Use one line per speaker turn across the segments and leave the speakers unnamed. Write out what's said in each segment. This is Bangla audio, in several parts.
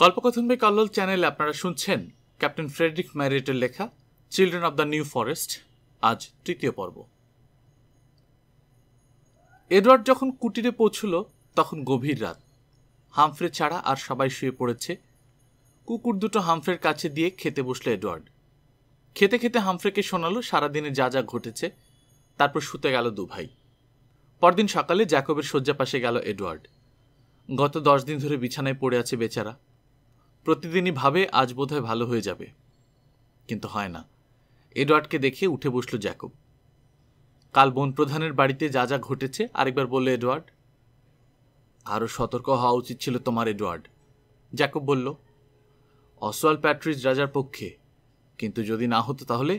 গল্পকথন বাই কল্লোল চ্যানেলে আপনারা শুনছেন ক্যাপ্টেন ফ্রেডরিক ম্যারিয়েটের লেখা children of the new forest. আজ তৃতীয় পর্ব। এডওয়ার্ড যখন কুটিরে পৌঁছল তখন গভীর রাত। হামফ্রে ছাড়া আর সবাই শুয়ে পড়েছে। কুকুর দুটো হামফ্রের কাছে দিয়ে খেতে বসল এডওয়ার্ড। খেতে খেতে হামফ্রেকে শোনালো সারাদিনে যা যা ঘটেছে। তারপর শুতে গেল দুভাই। পরদিন সকালে জ্যাকবের শয্যা পাশে গেল এডওয়ার্ড। গত 10 দিন ধরে বিছানায় পড়ে আছে বেচারা। প্রতিদিনই ভাবে আজ বোধহয় ভালো হয়ে যাবে, কিন্তু হয় না। এডওয়ার্ডকে দেখে উঠে বসল জ্যাকব। কাল বন প্রধানের বাড়িতে যা যা ঘটেছে আরেকবার বলল এডওয়ার্ড। আরও সতর্ক হওয়া উচিত ছিল তোমার এডওয়ার্ড, জ্যাকব বলল। অসওয়াল্ড প্যাট্রিজ রাজার পক্ষে, কিন্তু যদি না হতো তাহলে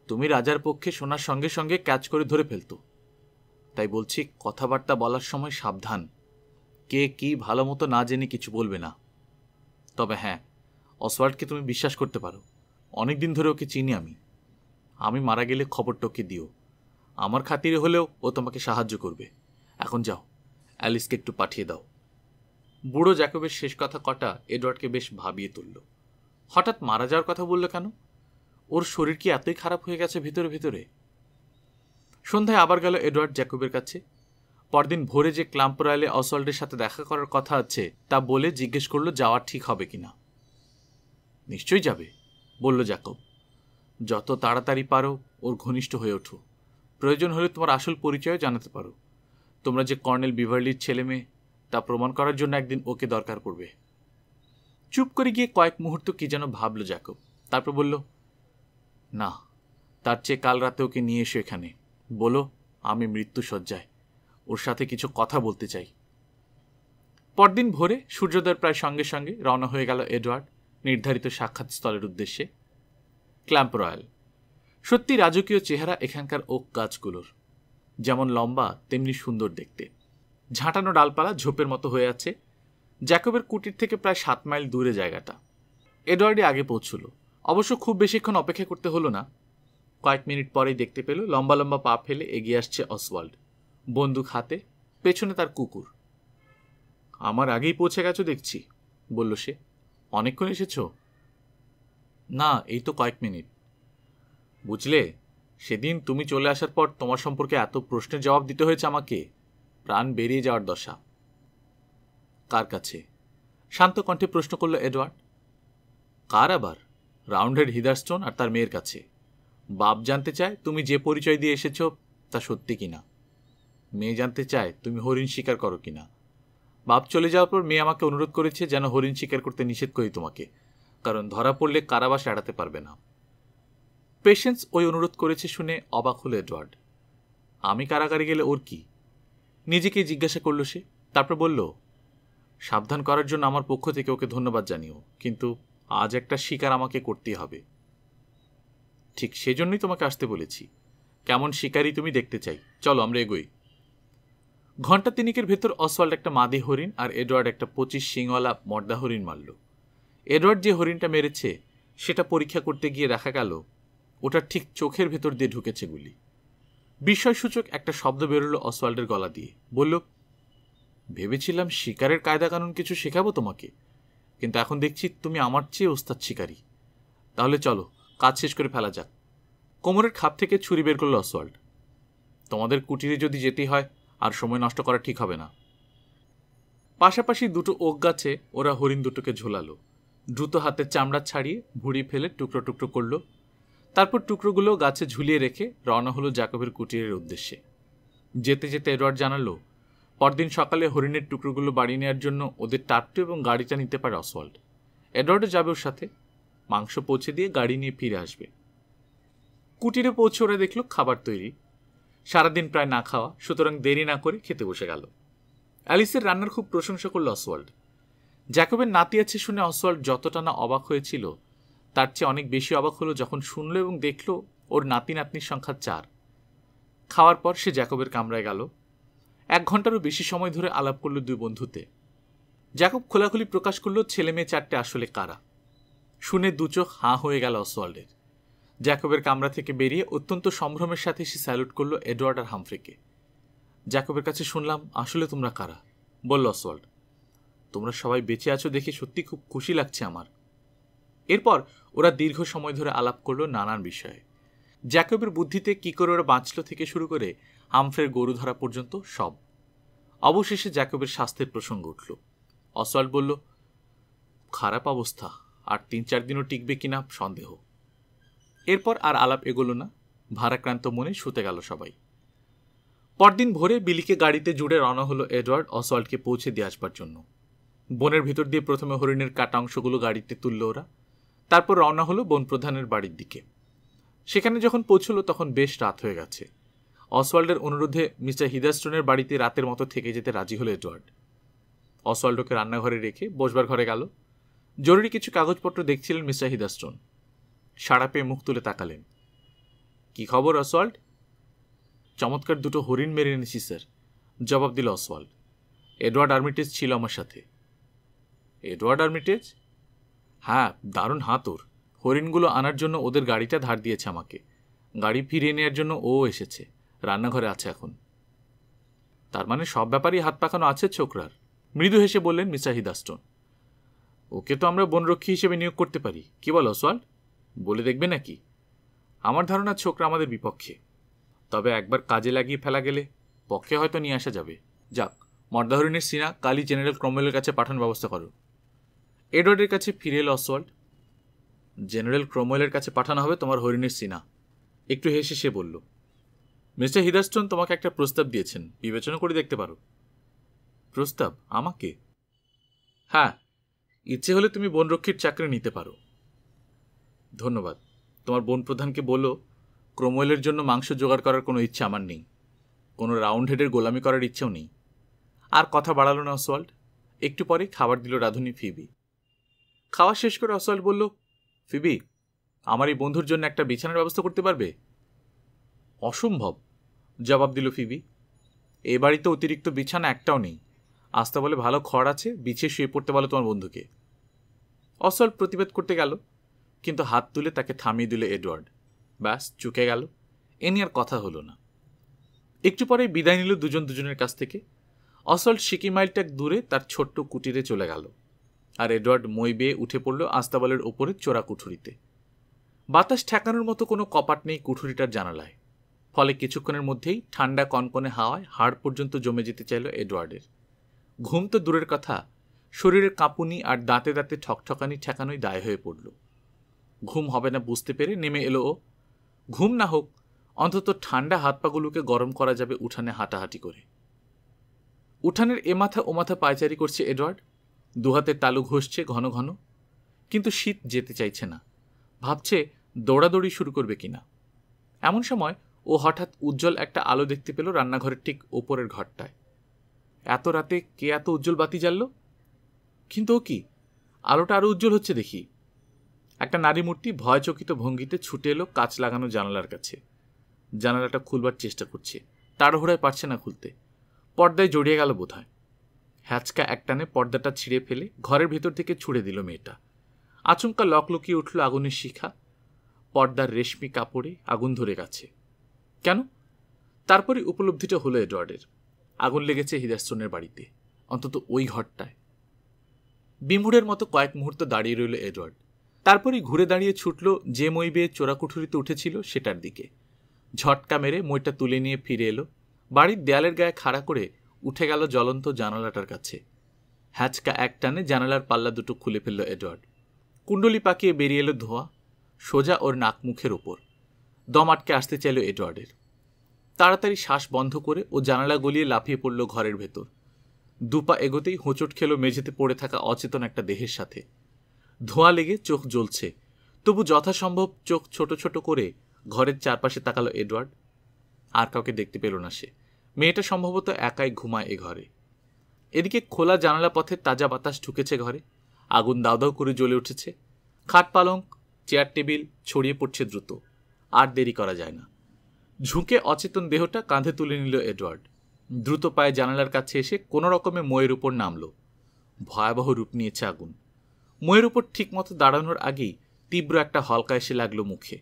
তুমি রাজার পক্ষে শোনার সঙ্গে সঙ্গে ক্যাচ করে ধরে ফেলতো। তাই বলছি, কথাবার্তা বলার সময় সাবধান। কে কি ভালো মতো না জেনে কিছু বলবে না। তবে হ্যাঁ, অসওয়াল্ডকে তুমি বিশ্বাস করতে পারো। অনেক দিন ধরে ওকে চিনি আমি মারা গেলে খবরটা ওকে দিও। আমার খাতিরে হলেও ও তোমাকে সাহায্য করবে। এখন যাও, অ্যালিসকে একটু পাঠিয়ে দাও। বুড়ো জ্যাকবের শেষ কথা কটা এডওয়ার্ডকে বেশ ভাবিয়ে তুলল। হঠাৎ মারা যাওয়ার কথা বলল কেন? ওর শরীর কি এতই খারাপ হয়ে গেছে ভিতরে ভিতরে? সন্ধ্যায় আবার গেল এডওয়ার্ড জ্যাকবের কাছে। পরদিন ভোরে যে ক্লাম্প রয়্যালে অসওয়াল্ডের সাথে দেখা করার কথা আছে তা বলে জিজ্ঞেস করল যাওয়া ঠিক হবে কিনা। নিশ্চয়ই যাবে, বলল জ্যাকব। যত তাড়াতাড়ি পারো ওর ঘনিষ্ঠ হয়ে ওঠো। প্রয়োজন হলে তোমার আসল পরিচয় জানাতে পারো। তোমরা যে কর্নেল বিভারলির ছেলে মেয়ে তা প্রমাণ করার জন্য একদিন ওকে দরকার পড়বে। চুপ করে গিয়ে কয়েক মুহূর্ত কি যেন ভাবল জ্যাকব। তারপর বলল, না, তার চেয়ে কাল রাতে ওকে নিয়ে এসো এখানে। বলো আমি মৃত্যু শয্যায়, ওর সাথে কিছু কথা বলতে চাই। পরদিন ভোরে সূর্যোদয়ের প্রায় সঙ্গে সঙ্গে রওনা হয়ে গেল এডওয়ার্ড নির্ধারিত সাক্ষাৎ স্থলের উদ্দেশ্যে, ক্ল্যাম্প রয়্যাল। সত্যি রাজকীয় চেহারা এখানকার ওক গাছগুলোর। যেমন লম্বা তেমনি সুন্দর দেখতে। ঝাঁটানো ডালপালা ঝোপের মতো হয়ে আছে। জ্যাকবের কুটির থেকে প্রায় 7 মাইল দূরে জায়গাটা। এডওয়ার্ডই আগে পৌঁছল। অবশ্য খুব বেশিক্ষণ অপেক্ষা করতে হলো না। কয়েক মিনিট পরেই দেখতে পেল লম্বা লম্বা পা ফেলে এগিয়ে আসছে অসওয়াল্ড, বন্দুক হাতে, পেছনে তার কুকুর। আমার আগেই পৌঁছে গেছো দেখছি, বলল সে। অনেকক্ষণ এসেছ? না, এই তো কয়েক মিনিট। বুঝলে, সেদিন তুমি চলে আসার পর তোমার সম্পর্কে এত প্রশ্নের জবাব দিতে হয়েছে আমাকে, প্রাণ বেরিয়ে যাওয়ার দশা। কার কাছে? শান্ত কণ্ঠে প্রশ্ন করল এডওয়ার্ড। কার আবার? রাউন্ডহেড হিদারস্টোন আর তার মেয়ের কাছে। বাপ জানতে চায় তুমি যে পরিচয় দিয়ে এসেছ তা সত্যি কিনা। মেয়ে জানতে চায় তুমি হরিণ শিকার করো কিনা। বাপ চলে যাওয়ার পর মেয়ে আমাকে অনুরোধ করেছে যেন হরিণ শিকার করতে নিষেধ করি তোমাকে, কারণ ধরা পড়লে কারাবাস এড়াতে পারবে না। পেশেন্স ওই অনুরোধ করেছে শুনে অবাক হলো এডওয়ার্ড। আমি কারাগারে গেলে ওর কি? নিজেকে জিজ্ঞাসা করল সে। তারপর বলল, সাবধান করার জন্য আমার পক্ষ থেকে ওকে ধন্যবাদ জানিও, কিন্তু আজ একটা শিকার আমাকে করতেই হবে। ঠিক সেজন্যই তোমাকে আসতে বলেছি। কেমন শিকারই তুমি দেখতে চাই। চলো আমরা এগোই। ঘণ্টা তিনিকের ভেতর অসওয়াল্ড একটা মাদি হরিণ আর এডওয়ার্ড একটা 25 শিংওয়ালা মর্দা হরিণ মারল। এডওয়ার্ড যে হরিণটা মেরেছে সেটা পরীক্ষা করতে গিয়ে দেখা গেল ওটার ঠিক চোখের ভেতর দিয়ে ঢুকেছে গুলি। বিস্ময়সূচক একটা শব্দ বেরোলো অসওয়াল্ডের গলা দিয়ে। বলল, ভেবেছিলাম শিকারের কায়দা কানুন কিছু শেখাবো তোমাকে, কিন্তু এখন দেখছি তুমি আমার চেয়ে ওস্তাদ শিকারী। তাহলে চলো, কাজ শেষ করে ফেলা যাক। কোমরের খাপ থেকে ছুরি বের করল অসওয়াল্ড। তোমাদের কুটিরে যদি যেতেই হয় আর সময় নষ্ট করা ঠিক হবে না। পাশাপাশি দুটো ওক গাছে ওরা হরিণ দুটোকে ঝোলালো। দ্রুত হাতের চামড়া ছাড়িয়ে ভুঁড়ি ফেলে টুকরো টুকরো করল। তারপর টুকরোগুলো গাছে ঝুলিয়ে রেখে রওনা হলো জ্যাকবের কুটিরের উদ্দেশ্যে। যেতে যেতে এডওয়ার্ড জানালো, পরদিন সকালে হরিণের টুকরোগুলো বাড়ি নেওয়ার জন্য ওদের টাট্টু এবং গাড়িটা নিতে পারে অসওয়াল্ড। এডওয়ার্ডও যাবে ওর সাথে। মাংস পৌঁছে দিয়ে গাড়ি নিয়ে ফিরে আসবে। কুটিরে পৌঁছে ওরা দেখল খাবার তৈরি। সারাদিন প্রায় না খাওয়া, সুতরাং দেরি না করে খেতে বসে গেল। অ্যালিসের রান্নার খুব প্রশংসা করল অসওয়াল্ড। জ্যাকবের নাতি আছে শুনে অসওয়াল্ড যতটা না অবাক হয়েছিল তার চেয়ে অনেক বেশি অবাক হলো যখন শুনল এবং দেখল ওর নাতি নাতনির সংখ্যা 4। খাওয়ার পর সে জ্যাকবের কামরায় গেল। 1 ঘন্টারও বেশি সময় ধরে আলাপ করল দুই বন্ধুতে। জ্যাকব খোলাখুলি প্রকাশ করল ছেলে মেয়ে 4টে আসলে কারা। শুনে দু চোখ হাঁ হয়ে গেল অসওয়াল্ডের। জ্যাকবের কামরা থেকে বেরিয়ে অত্যন্ত সম্ভ্রমের সাথে সে স্যালুট করল এডওয়ার্ড আর হামফ্রেকে। জ্যাকবের কাছে শুনলাম আসলে তোমরা কারা, বলল অসওয়াল্ড। তোমরা সবাই বেঁচে আছো দেখে সত্যি খুব খুশি লাগছে আমার। এরপর ওরা দীর্ঘ সময় ধরে আলাপ করলো নানান বিষয়ে। জ্যাকবের বুদ্ধিতে কি করে ওরা বাঁচল থেকে শুরু করে হামফ্রের গরু ধরা পর্যন্ত সব। অবশেষে জ্যাকবের স্বাস্থ্যের প্রসঙ্গ উঠল। অসওয়াল্ড বলল, খারাপ অবস্থা, আর 3-4 দিনও টিকবে কিনা সন্দেহ। এরপর আর আলাপ এগোলো না। ভারাক্রান্ত মনে শুতে গেল সবাই। পরদিন ভোরে বিলিকে গাড়িতে জুড়ে রওনা হলো এডওয়ার্ড অসওয়াল্ডকে পৌঁছে দিয়ে আসবার জন্য। বনের ভিতর দিয়ে প্রথমে হরিণের কাটা অংশগুলো গাড়িতে তুলল ওরা, তারপর রওনা হলো বন প্রধানের বাড়ির দিকে। সেখানে যখন পৌঁছল তখন বেশ রাত হয়ে গেছে। অসওয়াল্ডের অনুরোধে মিস্টার হিদারস্টোনের বাড়িতে রাতের মতো থেকে যেতে রাজি হলো এডওয়ার্ড। অসওয়াল্ডকে রান্নাঘরে রেখে বসবার ঘরে গেল। জরুরি কিছু কাগজপত্র দেখছিলেন মিস্টার হিদারস্টোন। সাড়া পেয়ে মুখ তুলে তাকালেন। কি খবর অসওয়াল্ড? চমৎকার 2টো হরিণ মেরে এনেছি স্যার, জবাব দিল অসওয়াল্ড। এডওয়ার্ড আর্মিটেজ ছিল আমার সাথে। এডওয়ার্ড আর্মিটেজ? হ্যাঁ, দারুণ হাতুর। হরিণগুলো আনার জন্য ওদের গাড়িটা ধার দিয়েছে আমাকে। গাড়ি ফিরিয়ে নেওয়ার জন্য ও এসেছে, রান্নাঘরে আছে এখন। তার মানে সব ব্যাপারেই হাত পাকানো আছে ছোকরার, মৃদু হেসে বললেন মিস্টার হিদারস্টোন। ওকে তো আমরা বনরক্ষী হিসেবে নিয়োগ করতে পারি, কি বল অসওয়াল্ড? বলে দেখবে নাকি? আমার ধারণা ছোকরা আমাদের বিপক্ষে, তবে একবার কাজে লাগিয়ে ফেলা গেলে পক্ষে হয়তো নিয়ে আসা যাবে। যাক, মর্দা হরিণের সিনা কালই জেনারেল ক্রমওয়েলের কাছে পাঠানোর ব্যবস্থা করো। এডওয়ার্ডের কাছে ফিরে এলো অসওয়াল্ড। জেনারেল ক্রমওয়েলের কাছে পাঠানো হবে তোমার হরিণের সিনা। একটু হেসে সে বলল, মিস্টার হিদারস্টোন তোমাকে একটা প্রস্তাব দিয়েছেন, বিবেচনা করে দেখতে পারো। প্রস্তাব? আমাকে? হ্যাঁ, ইচ্ছে হলে তুমি বনরক্ষীর চাকরি নিতে পারো। ধন্যবাদ। তোমার বন প্রধানকে বলো ক্রমওয়েলের জন্য মাংস জোগাড় করার কোনো ইচ্ছা আমার নেই, কোনো রাউন্ড হেডের গোলামি করার ইচ্ছেও নেই। আর কথা বাড়ালো না অসওয়াল্ড। একটু পরে খাবার দিল রাঁধুনি ফিবি। খাওয়া শেষ করে অসওয়াল্ড বলল, ফিবি, আমার এই বন্ধুর জন্য একটা বিছানার ব্যবস্থা করতে পারবে? অসম্ভব, জবাব দিল ফিবি। এ বাড়িতে অতিরিক্ত বিছানা একটাও নেই। আস্তা বলে ভালো খড় আছে, বিছিয়ে শুয়ে পড়তে বলো তোমার বন্ধুকে। অসওয়াল্ড প্রতিবাদ করতে গেল, কিন্তু হাত তুলে তাকে থামিয়ে দিল এডওয়ার্ড। ব্যাস, চুকে গেল। এ নিয়ে আর কথা হলো না। একটু পরে বিদায় নিল দুজন দুজনের কাছ থেকে। অসওয়াল্ড সিকি মাইলটাক দূরে তার ছোট্ট কুটিরে চলে গেল, আর এডওয়ার্ড মই বেয়ে উঠে পড়ল আস্তাবলের ওপরে চোরা কুঠুরিতে। বাতাস ঠেকানোর মতো কোনো কপাট নেই কুঠুরিটার জানালায়, ফলে কিছুক্ষণের মধ্যেই ঠান্ডা কনকনে হাওয়ায় হাড় পর্যন্ত জমে যেতে চাইল এডওয়ার্ডের। ঘুম তো দূরের কথা, শরীরের কাঁপুনি আর দাঁতে দাঁতে ঠকঠকানি ঠেকানোই দায় হয়ে পড়ল। ঘুম হবে না বুঝতে পেরে নেমে এলো ও। ঘুম না হোক, অন্তত ঠান্ডা হাত পাগুলোকে গরম করা যাবে উঠানে হাঁটাহাঁটি করে। উঠানের এ মাথা ও মাথা পায়চারি করছে এডওয়ার্ড, দুহাতে তালু ঘষছে ঘন ঘন, কিন্তু শীত যেতে চাইছে না। ভাবছে দৌড়াদৌড়ি শুরু করবে কিনা। এমন সময় ও হঠাৎ উজ্জ্বল একটা আলো দেখতে পেল রান্নাঘরের ঠিক ওপরের ঘরটায়। এত রাতে কে এত উজ্জ্বল বাতি জ্বালল? কিন্তু ও কি, আলোটা আরো উজ্জ্বল হচ্ছে দেখি। একটা নারী মূর্তি ভয়চকিত ভঙ্গিতে ছুটে এলো কাঁচ লাগানো জানালার কাছে। জানালাটা খুলবার চেষ্টা করছে, তাড়াহুড়ায় পারছে না খুলতে। পর্দায় জড়িয়ে গেল বোধহয়। হ্যাচকা একটানে পর্দাটা ছিঁড়ে ফেলে ঘরের ভেতর থেকে ছুড়ে দিল মেয়েটা। আচমকা লকলকিয়ে উঠল আগুনের শিখা। পর্দার রেশমি কাপড়ে আগুন ধরে গেছে। কেন? তারপরে উপলব্ধিটা হলো এডওয়ার্ডের। আগুন লেগেছে হিদারস্টোনের বাড়িতে, অন্তত ওই ঘরটায়। বিমূঢ়ের মতো কয়েক মুহূর্ত দাঁড়িয়ে রইল এডওয়ার্ড। তারপরই ঘুরে দাঁড়িয়ে ছুটল যে মই বেয়ে চোরাকুঠুরিতে উঠেছিল সেটার দিকে। ঝটকা মেরে মইটা তুলে নিয়ে ফিরে এলো। বাড়ির দেয়ালের গায়ে খাড়া করে উঠে গেল জ্বলন্ত জানালাটার কাছে। হ্যাচকা এক টানে জানালার পাল্লা দুটো খুলে ফেলল এডওয়ার্ড। কুণ্ডলি পাকিয়ে বেরিয়ে এলো ধোঁয়া, সোজা ওর নাক মুখের ওপর। দম আটকে আসতে চাইল এডওয়ার্ডের। তাড়াতাড়ি শ্বাস বন্ধ করে ও জানালা গলিয়ে লাফিয়ে পড়ল ঘরের ভেতর। দুপা এগোতেই হোঁচট খেল মেঝেতে পড়ে থাকা অচেতন একটা দেহের সাথে। ধোঁয়া লেগে চোখ জ্বলছে, তবু যথাসম্ভব চোখ ছোট ছোট করে ঘরের চারপাশে তাকালো এডওয়ার্ড। আর কাউকে দেখতে পেল না সে। মেয়েটা সম্ভবত একাই ঘুমায় এ ঘরে। এদিকে খোলা জানালা পথে তাজা বাতাস ঢুকেছে ঘরে। আগুন দাউ দাউ করে জ্বলে উঠেছে। খাট পালঙ্ক, চেয়ার টেবিল ছড়িয়ে পড়ছে দ্রুত। আর দেরি করা যায় না। ঝুঁকে অচেতন দেহটা কাঁধে তুলে নিল এডওয়ার্ড। দ্রুত পায়ে জানালার কাছে এসে কোনো রকমে ময়ের উপর নামল। ভয়াবহ রূপ নিয়েছে আগুন। ময়ের উপর ঠিক মতো দাঁড়ানোর আগেই তীব্র একটা হলকা এসে লাগলো মুখে।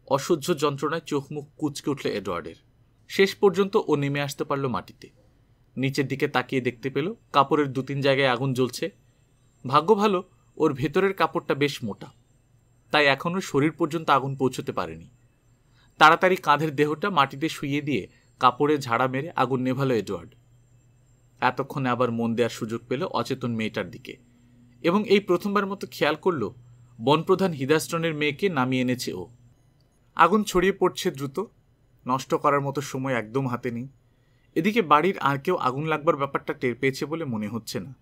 অসহ্য যন্ত্রণায় চোখ মুখ কুঁচকে উঠল এডওয়ার্ডের। শেষ পর্যন্ত ও নেমে আসতে পারল মাটিতে। নিচের দিকে তাকিয়ে দেখতে পেল কাপড়ের 2-3 জায়গায় আগুন জ্বলছে। ভাগ্য ভালো ওর ভেতরের কাপড়টা বেশ মোটা, তাই এখনও শরীর পর্যন্ত আগুন পৌঁছতে পারেনি। তাড়াতাড়ি কাঁধের দেহটা মাটিতে শুইয়ে দিয়ে কাপড়ে ঝাড়া মেরে আগুন নেভালো এডওয়ার্ড। এতক্ষণে আবার মন দেওয়ার সুযোগ পেল অচেতন মেয়েটার দিকে এবং এই প্রথমবার মতো খেয়াল করল বনপ্রধান হিদাস্টনের মেয়েকে নামিয়ে এনেছে ও। আগুন ছড়িয়ে পড়ছে দ্রুত, নষ্ট করার মতো সময় একদম হাতে নেই। এদিকে বাড়ির আর কেউ আগুন লাগবার ব্যাপারটা টের পেয়েছে বলে মনে হচ্ছে না।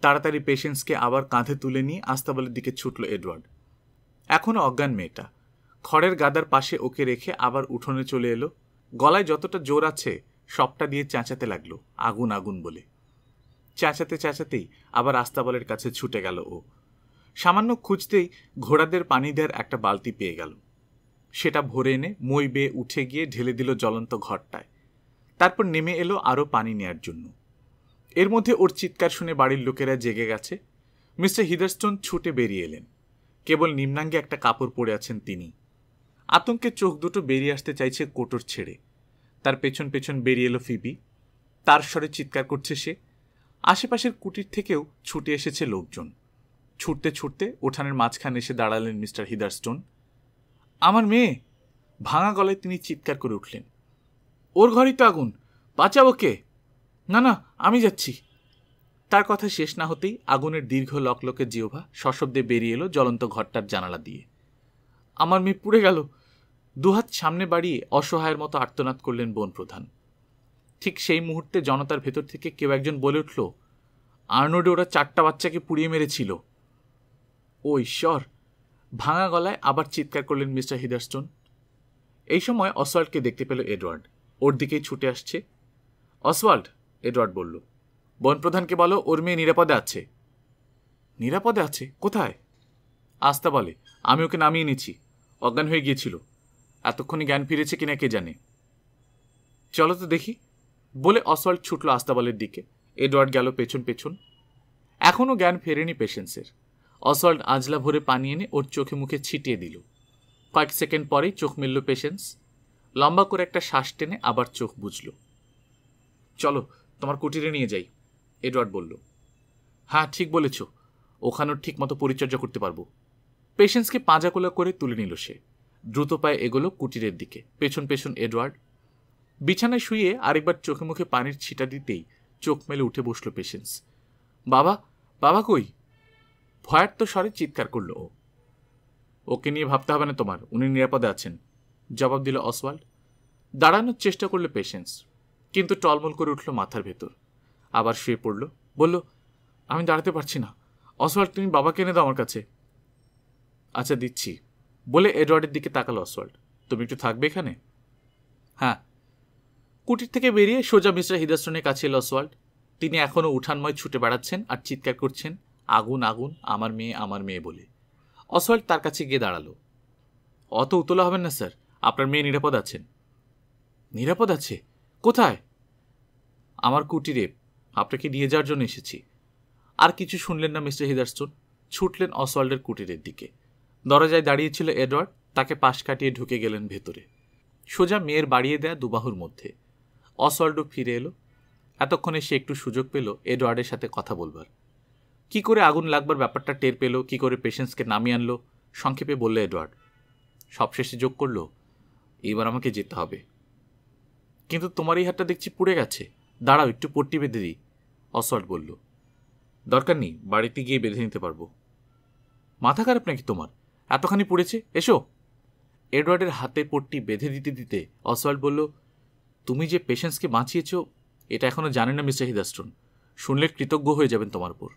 তাড়াতাড়ি পেশেন্সকে আবার কাঁধে তুলে নিয়ে আস্তাবলের দিকে ছুটল এডওয়ার্ড। এখনও অজ্ঞান মেয়েটা। খড়ের গাদার পাশে ওকে রেখে আবার উঠোনে চলে এলো। গলায় যতটা জোর আছে সবটা দিয়ে চেঁচাতে লাগলো আগুন আগুন বলে। চেঁচাতে চেঁচাতেই আবার আস্তাবলের কাছে ছুটে গেল ও। সামান্য খুঁজতেই ঘোড়াদের পানি দেওয়ার একটা বালতি পেয়ে গেল। সেটা ভরে এনে মই বেয়ে উঠে গিয়ে ঢেলে দিল জ্বলন্ত ঘরটায়। তারপর নেমে এলো আরও পানি নেয়ার জন্য। এর মধ্যে ওর চিৎকার শুনে বাড়ির লোকেরা জেগে গেছে। মিস্টার হিদারস্টোন ছুটে বেরিয়ে এলেন। কেবল নিম্নাঙ্গে একটা কাপড় পরে আছেন তিনি। আতঙ্কে চোখ দুটো বেরিয়ে আসতে চাইছে কোটর ছেড়ে। তার পেছন পেছন বেরিয়ে এলো ফিবি। তার স্বরে চিৎকার করছে সে। আশেপাশের কুটির থেকেও ছুটে এসেছে লোকজন। ছুটতে ছুটতে উঠানের মাঝখানে এসে দাঁড়ালেন মিস্টার হিদারস্টোন। আমার মেয়ে! ভাঙা গলায় তিনি চিৎকার করে উঠলেন। ওর ঘরেই তো আগুন, বাঁচাবো কে? না না, আমি যাচ্ছি। তার কথা শেষ না হতেই আগুনের দীর্ঘ লকলকে জিহ্বা সশব্দে বেরিয়ে এলো জ্বলন্ত ঘরটার জানালা দিয়ে। আমার মেয়ে পুড়ে গেল! দুহাত সামনে বাড়িয়ে অসহায়ের মতো আর্তনাদ করলেন বনপ্রধান। ঠিক সেই মুহূর্তে জনতার ভেতর থেকে কেউ একজন বলে উঠল, আর্নোডে ওরা 4টা বাচ্চাকে পুড়িয়ে মেরেছিল। ও ঈশ্বর! ভাঙা গলায় আবার চিৎকার করলেন মিস্টার হিদারস্টোন। এই সময় অসওয়াল্ডকে দেখতে পেল এডওয়ার্ড। ওর দিকেই ছুটে আসছে। অসওয়াল্ড, এডওয়ার্ড বলল, বনপ্রধানকে বলো ওর মেয়ে নিরাপদে আছে। নিরাপদে আছে? কোথায়? আস্তা বলে, আমি ওকে নামিয়ে নিচ্ছি। অজ্ঞান হয়ে গিয়েছিল, এতক্ষণে জ্ঞান ফিরেছে কিনা কে জানে। চলো তো দেখি বলে অসওয়াল্ড ছুটল আস্তাবলের দিকে। এডওয়ার্ড গেল পেছন পেছন। এখনও জ্ঞান ফেরেনি পেশেন্সের। অসওয়াল্ড আজলা ভরে পানি এনে ওর চোখে মুখে ছিটিয়ে দিল। কয়েক সেকেন্ড পরেই চোখ মেলল পেশেন্স। লম্বা করে একটা শ্বাস টেনে আবার চোখ বুঝল। চলো তোমার কুটিরে নিয়ে যাই, এডওয়ার্ড বলল। হ্যাঁ, ঠিক বলেছ, ওখানেও ঠিক মতো পরিচর্যা করতে পারবো। পেশেন্সকে পাঁজাকোলা করে তুলে নিল সে। দ্রুত পায়ে এগোলো কুটিরের দিকে, পেছন পেছন এডওয়ার্ড। বিছানায় শুয়ে আরেকবার চোখে মুখে পানির ছিটা দিতেই চোখ মেলে উঠে বসল পেশেন্স। বাবা, বাবা কই? ভয়ার্ত স্বরে চিৎকার করল ও। ওকে নিয়ে ভাবতে হবে না তোমার, উনি নিরাপদে আছেন, জবাব দিল অসওয়াল্ড। দাঁড়ানোর চেষ্টা করল পেশেন্স, কিন্তু টলমল করে উঠল মাথার ভেতর। আবার শুয়ে পড়ল। বলল, আমি দাঁড়াতে পারছি না। অসওয়াল্ড, তুমি বাবাকে এনে দাও আমার কাছে। আচ্ছা, দিচ্ছি বলে এডওয়ার্ডের দিকে তাকালো অসওয়াল্ড। তুমি একটু থাকবে এখানে? হ্যাঁ। কুটির থেকে বেরিয়ে সোজা মিস্টার হিদারস্টোনের কাছে এলো অসওয়াল্ড। তিনি এখনও উঠানময় ছুটে বেড়াচ্ছেন আর চিৎকার করছেন, আগুন আগুন, আমার মেয়ে আমার মেয়ে বলে। অসওয়াল্ড তার কাছে গিয়ে দাঁড়ালো। অত উতলা হবেন না স্যার, আপনার মেয়ে নিরাপদ আছেন। নিরাপদ আছে? কোথায়? আমার কুটিরে, আপনাকে নিয়ে যাওয়ার জন্য এসেছি। আর কিছু শুনলেন না মিস্টার হিদারস্টোন, ছুটলেন অসওয়াল্ডের কুটিরের দিকে। দরজায় দাঁড়িয়েছিল এডওয়ার্ড, তাকে পাশ কাটিয়ে ঢুকে গেলেন ভেতরে, সোজা মেয়ের বাড়িয়ে দেয়া দুবাহুর মধ্যে। অসওয়াল্ডও ফিরে এলো। এতক্ষণে সে একটু সুযোগ পেল এডওয়ার্ডের সাথে কথা বলবার। কি করে আগুন লাগবার ব্যাপারটা টের পেল, কি করে পেশেন্সকে নামিয়ে আনলো, সংক্ষেপে বলল এডওয়ার্ড। সবশেষে যোগ করল, এবার আমাকে যেতে হবে। কিন্তু তোমার এই হাতটা দেখছি পুড়ে গেছে, দাঁড়াও একটু পট্টি বেঁধে দিই, অসওয়াল্ড বলল। দরকার নেই, বাড়িতে গিয়ে বেঁধে নিতে পারবো। মাথা খারাপ নাকি তোমার? এতখানি পুড়েছে, এসো। এডওয়ার্ডের হাতে পট্টি বেঁধে দিতে দিতে অসওয়াল্ড বলল, তুমি যে পেশেন্সকে বাঁচিয়েছ এটা এখনো জানেন না মিস্টার হিদারস্টোন, শুনলে কৃতজ্ঞ হয়ে যাবেন তোমার উপর।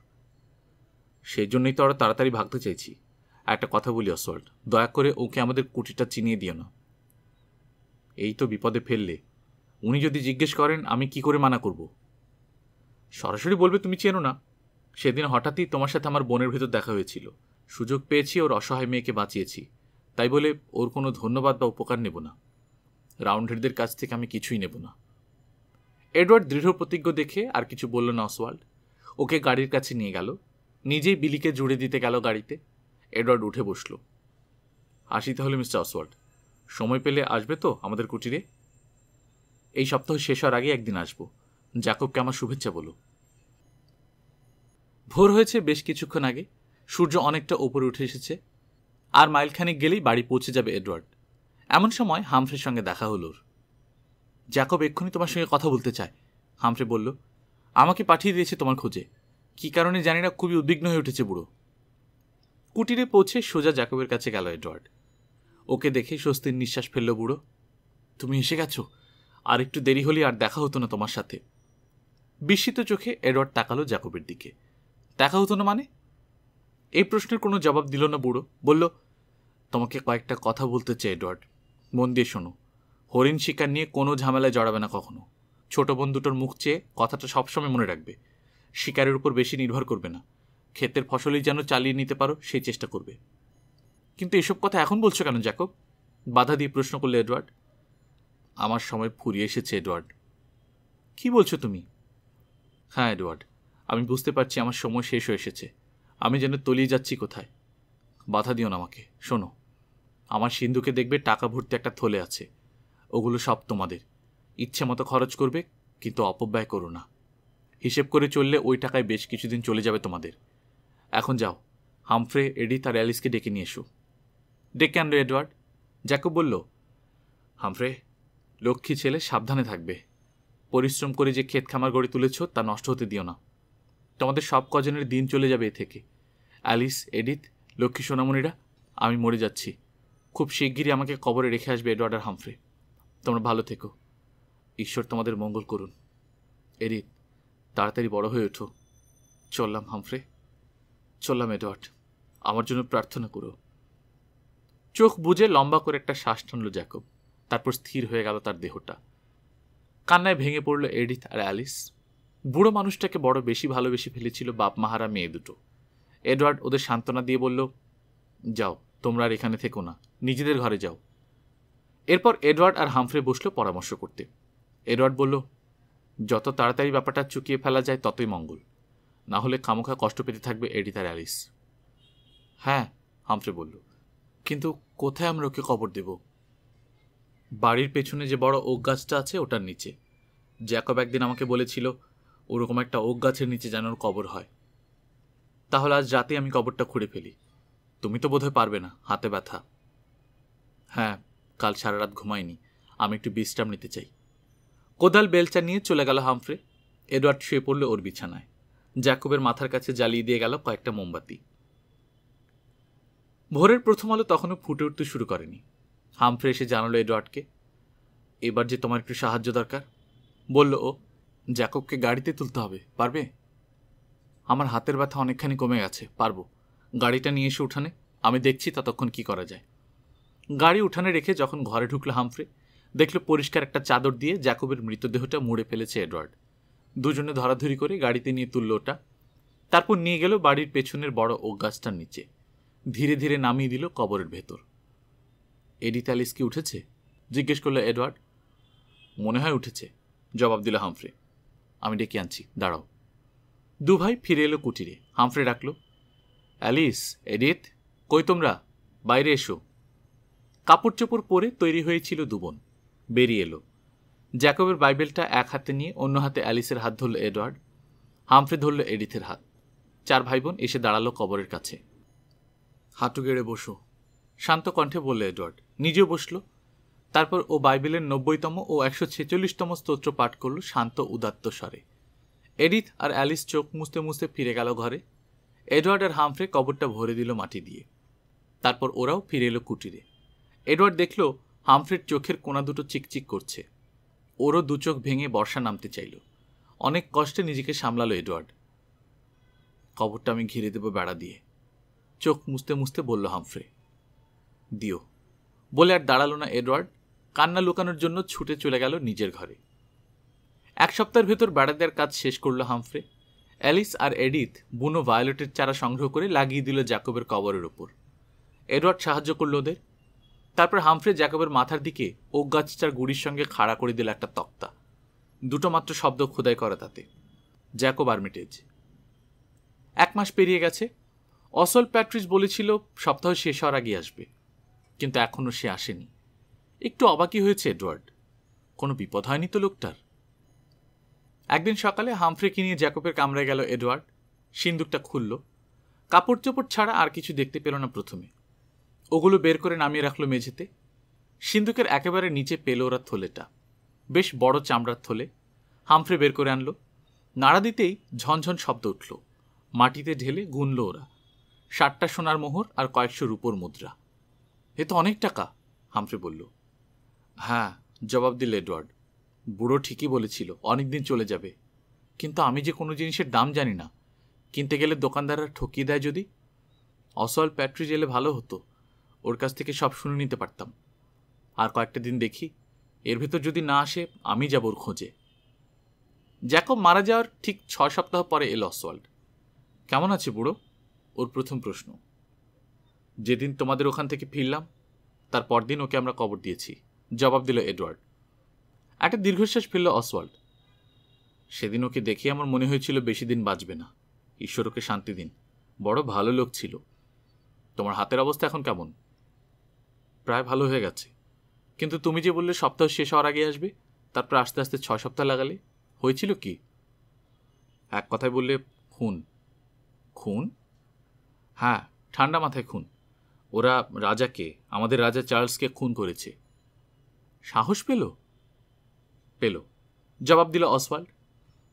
সেই জন্যই তো আরো তাড়াতাড়ি ভাগতে চাইছি। একটা কথা বলি অসওয়াল্ড, দয়া করে ওকে আমাদের কুটিটা চিনিয়ে দিও না। এই তো বিপদে ফেললে। উনি যদি জিজ্ঞেস করেন আমি কি করে মানা করব? সরাসরি বলবে তুমি চেনো না। সেদিন হঠাৎই তোমার সাথে আমার বোনের ভেতর দেখা হয়েছিল, সুযোগ পেয়েছি ওর অসহায় মেয়েকে বাঁচিয়েছি, তাই বলে ওর কোনো ধন্যবাদ বা উপকার নেব না। রাউন্ডহেডদের কাছ থেকে আমি কিছুই নেব না। এডওয়ার্ড দৃঢ় প্রতিজ্ঞ দেখে আর কিছু বলল না অসওয়াল্ড। ওকে গাড়ির কাছে নিয়ে গেল, নিজেই বিলিকে জুড়ে দিতে গেল গাড়িতে। এডওয়ার্ড উঠে বসল। আসি তাহলে মিস্টার অসওয়াল্ড, সময় পেলে আসবে তো আমাদের কুটিরে? এই সপ্তাহ শেষ হওয়ার আগে একদিন আসব, জ্যাকবকে আমার শুভেচ্ছা বলো। ভোর হয়েছে বেশ কিছুক্ষণ আগে, সূর্য অনেকটা ওপরে উঠে এসেছে, আর মাইলখানেক গেলেই বাড়ি পৌঁছে যাবে এডওয়ার্ড। এমন সময় হামফ্রের সঙ্গে দেখা হলো ওর। জ্যাকব এক্ষুনি তোমার সঙ্গে কথা বলতে চায়, হামফ্রে বলল। আমাকে পাঠিয়ে দিয়েছে তোমার খোঁজে, কি কারণে জানি না, খুবই উদ্বিগ্ন হয়ে উঠেছে বুড়ো। কুটিরে পৌঁছে সোজা জ্যাকবের কাছে গেল এডওয়ার্ড। ওকে দেখে স্বস্তির নিঃশ্বাস ফেলল বুড়ো। তুমি এসে গেছো, আর একটু দেরি হলে আর দেখা হতো না তোমার সাথে। বিস্মিত চোখে এডওয়ার্ড তাকালো জ্যাকবের দিকে। দেখা হতো না মানে? এই প্রশ্নের কোনো জবাব দিল না বুড়ো, বলল, তোমাকে কয়েকটা কথা বলতে চাই এডওয়ার্ড, মন দিয়ে শোনো। হরিণ শিকার নিয়ে কোনো ঝামেলায় জড়াবে না কখনো। ছোট বোন দুটোর মুখ চেয়ে কথাটা সবসময় মনে রাখবে। শিকারের উপর বেশি নির্ভর করবে না, ক্ষেতের ফসলই যেন চালিয়ে নিতে পারো সেই চেষ্টা করবে। কিন্তু এসব কথা এখন বলছো কেন জ্যাকব? বাধা দিয়ে প্রশ্ন করলে এডওয়ার্ড। আমার সময় ফুরিয়ে এসেছে এডওয়ার্ড। কি বলছো তুমি? হ্যাঁ এডওয়ার্ড, আমি বুঝতে পারছি আমার সময় শেষ হয়ে এসেছে। আমি যেন তলিয়ে যাচ্ছি কোথায়। বাধা দিও না আমাকে। শোনো, আমার সিন্ধুকে দেখবে টাকা ভর্তি একটা থলে আছে, ওগুলো সব তোমাদের। ইচ্ছে মতো খরচ করবে, কিন্তু অপব্যয় করো না। হিসেব করে চললে ওই টাকায় বেশ কিছুদিন চলে যাবে তোমাদের। এখন যাও, হামফ্রে, এডিথ আর অ্যালিসকে ডেকে নিয়ে এসো। ডেকে আনলো এডওয়ার্ড। জ্যাকব বলল, হামফ্রে, লক্ষ্মী ছেলে, সাবধানে থাকবে। পরিশ্রম করে যে ক্ষেত খামার গড়ে তুলেছ তা নষ্ট হতে দিও না। তোমাদের সব কজনের দিন চলে যাবে এ থেকে। অ্যালিস, এডিথ, লক্ষ্মী সোনামণিরা, আমি মরে যাচ্ছি। খুব শিগগিরই আমাকে কবরে রেখে আসবে এডওয়ার্ড আর হামফ্রে। তোমরা ভালো থেকো। ঈশ্বর তোমাদের মঙ্গল করুন। এডিথ, তাড়াতাড়ি বড় হয়ে ওঠো। চললাম হামফ্রে, চললাম এডওয়ার্ড, আমার জন্য প্রার্থনা করো। চোখ বুজে লম্বা করে একটা শ্বাস টানল জ্যাকব। তারপর স্থির হয়ে গেল তার দেহটা। কান্নায় ভেঙে পড়ল এডিথ আর অ্যালিস। বুড়ো মানুষটাকে বড় বেশি ভালোবেসে ফেলেছিল বাপ মাহারা মেয়ে দুটো। এডওয়ার্ড ওদের সান্ত্বনা দিয়ে বলল, যাও, তোমরা আর এখানে থেকো না, নিজেদের ঘরে যাও। এরপর এডওয়ার্ড আর হামফ্রে বসলো পরামর্শ করতে। এডওয়ার্ড বলল, যত তাড়াতাড়ি ব্যাপারটা চুকিয়ে ফেলা যায় ততই মঙ্গল, না হলে খামোখা কষ্ট পেতে থাকবে এডিথ আর অ্যালিস। হ্যাঁ, হামফ্রে বলল, কিন্তু কোথায় আমরা ওকে কবর দেব? বাড়ির পেছনে যে বড় ওক গাছটা আছে ওটার নিচে। জ্যাকব একদিন আমাকে বলেছিল ওরকম একটা ওক গাছের নিচে যেন ওর কবর হয়। তাহলে আজ রাতে আমি কবরটা খুঁড়ে ফেলি। তুমি তো বোধহয় পারবে না, হাতে ব্যথা। হ্যাঁ, কাল সারা রাত ঘুমাইনি, আমি একটু বিশ্রাম নিতে চাই। কোদাল বেলচা নিয়ে চলে গেল হামফ্রে। এডওয়ার্ড শুয়ে পড়ল ওর বিছানায়। জ্যাকবের মাথার কাছে জ্বালিয়ে দিয়ে গেল কয়েকটা মোমবাতি। ভোরের প্রথম আলো তখনও ফুটে উঠতে শুরু করেনি। হামফ্রে এসে জানালো এডওয়ার্ডকে, এবার যে তোমার একটু সাহায্য দরকার। বলল ও, জ্যাকবকে গাড়িতে তুলতে হবে, পারবে? আমার হাতের ব্যথা অনেকখানি কমে গেছে, পারবো। গাড়িটা নিয়ে এসে উঠানে, আমি দেখছি ততক্ষণ কি করা যায়। গাড়ি উঠানে রেখে যখন ঘরে ঢুকলো হামফ্রে, দেখলো পরিষ্কার একটা চাদর দিয়ে জ্যাকবের মৃতদেহটা মুড়ে ফেলেছে এডওয়ার্ড। দুজনে ধরাধরি করে গাড়িতে নিয়ে তুলল ওটা। তারপর নিয়ে গেল বাড়ির পেছনের বড় ওক গাছটার নিচে। ধীরে ধীরে নামিয়ে দিল কবরের ভেতর। এডিথ অ্যালিস কি উঠেছে? জিজ্ঞেস করলো এডওয়ার্ড। মনে হয় উঠেছে, জবাব দিল হামফ্রে। আমি ডেকে আনছি, দাঁড়াও। দুভাই ফিরে এলো কুটিরে। হামফ্রে ডাকল, অ্যালিস, এডিথ, কই তোমরা? বাইরে এসো। কাপড় চোপড় পরে তৈরি হয়েছিল দুবোন, বেরিয়ে এলো। জ্যাকবের বাইবেলটা এক হাতে নিয়ে অন্য হাতে অ্যালিসের হাত ধরল এডওয়ার্ড। হামফ্রে ধরল এডিথের হাত। চার ভাই বোন এসে দাঁড়ালো কবরের কাছে। হাঁটু গেড়ে বসো, শান্ত কণ্ঠে বলল এডওয়ার্ড। নিজেও বসল। তারপর ও বাইবেলের 90তম ও 146তম স্তোত্র পাঠ করল শান্ত উদাত্ত স্বরে। এডিথ আর অ্যালিস চোখ মুছতে মুছতে ফিরে গেল ঘরে। এডওয়ার্ড আর হামফ্রে কবরটা ভরে দিল মাটি দিয়ে। তারপর ওরাও ফিরে এলো কুটিরে। এডওয়ার্ড দেখল হামফ্রের চোখের কোনা দুটো চিকচিক করছে। ওরও দু চোখ ভেঙে বর্ষা নামতে চাইল। অনেক কষ্টে নিজেকে সামলালো এডওয়ার্ড। কবরটা আমি ঘিরে দেব বেড়া দিয়ে, চোখ মুছতে মুছতে বলল হামফ্রে। দিও, বলে আর দাঁড়ালো না এডওয়ার্ড। কান্না লুকানোর জন্য ছুটে চলে গেল নিজের ঘরে। এক সপ্তাহের ভেতর বেড়া দেওয়ার কাজ শেষ করল হামফ্রে। অ্যালিস আর এডিথ বুনো ভায়োলেটের চারা সংগ্রহ করে লাগিয়ে দিল জ্যাকবের কবরের ওপর। এডওয়ার্ড সাহায্য করল ওদের। তারপর হামফ্রে জ্যাকবের মাথার দিকে ওক গাছটার গুড়ির সঙ্গে খাড়া করে দিল একটা তক্তা। দুটো মাত্র শব্দ খোদাই করা তাতে, জ্যাকব আর্মিটেজ। 1 মাস পেরিয়ে গেছে। অসল প্যাট্রিস বলেছিল সপ্তাহ শেষ হওয়ার আগে আসবে, কিন্তু এখনও সে আসেনি। একটু অবাকই হয়েছে এডওয়ার্ড। কোনো বিপদ হয়নি তো লোকটার? একদিন সকালে হামফ্রেকে নিয়ে জ্যাকবের কামরায় গেল এডওয়ার্ড। সিন্দুকটা খুলল। কাপড় চোপড় ছাড়া আর কিছু দেখতে পেল না প্রথমে। ওগুলো বের করে নামিয়ে রাখলো মেঝেতে। সিন্দুকের একেবারে নিচে পেল ওরা থলেটা, বেশ বড় চামড়ার থলে। হামফ্রে বের করে আনলো। নাড়া দিতেই ঝনঝন শব্দ উঠল। মাটিতে ঢেলে গুনল ওরা। 60টা সোনার মোহর আর কয়েকশো রূপোর মুদ্রা। এ তো অনেক টাকা, হামফ্রে বলল। হ্যাঁ, জবাব দিল এডওয়ার্ড। বুড়ো ঠিকই বলেছিল, অনেকদিন চলে যাবে। কিন্তু আমি যে কোনো জিনিসের দাম জানি না। কিনতে গেলে দোকানদাররা ঠকিয়ে দেয় যদি। অসওয়াল্ড প্যাট্রিজ এলে ভালো হতো, ওর কাছ থেকে সব শুনে নিতে পারতাম। আর কয়েকটা দিন দেখি, এর ভেতর যদি না আসে আমি যাব ওর খোঁজে। জ্যাকব মারা যাওয়ার ঠিক 6 সপ্তাহ পরে এলো অসওয়াল্ড। কেমন আছে বুড়ো? ওর প্রথম প্রশ্ন। যেদিন তোমাদের ওখান থেকে ফিরলাম তার পরদিন ওকে আমরা কবর দিয়েছি, জবাব দিল এডওয়ার্ড। একটা দীর্ঘশ্বাস ফেলল অসওয়াল্ড। সেদিন ওকে দেখে আমার মনে হয়েছিল বেশি দিন বাঁচবে না। ঈশ্বর ওকে শান্তি দিন, বড় ভালো লোক ছিল। তোমার হাতের অবস্থা এখন কেমন? প্রায় ভালো হয়ে গেছে। কিন্তু তুমি যে বললে সপ্তাহ শেষ হওয়ার আগে আসবে, তারপর আস্তে আস্তে 6 সপ্তাহ লাগালে, হয়েছিল কি? এক কথায় বললে খুন। খুন? হ্যাঁ, ঠান্ডা মাথায় খুন। ওরা রাজাকে, আমাদের রাজা চার্লসকে খুন করেছে। সাহস পেল? পেল, জবাব দিল অসওয়াল্ড।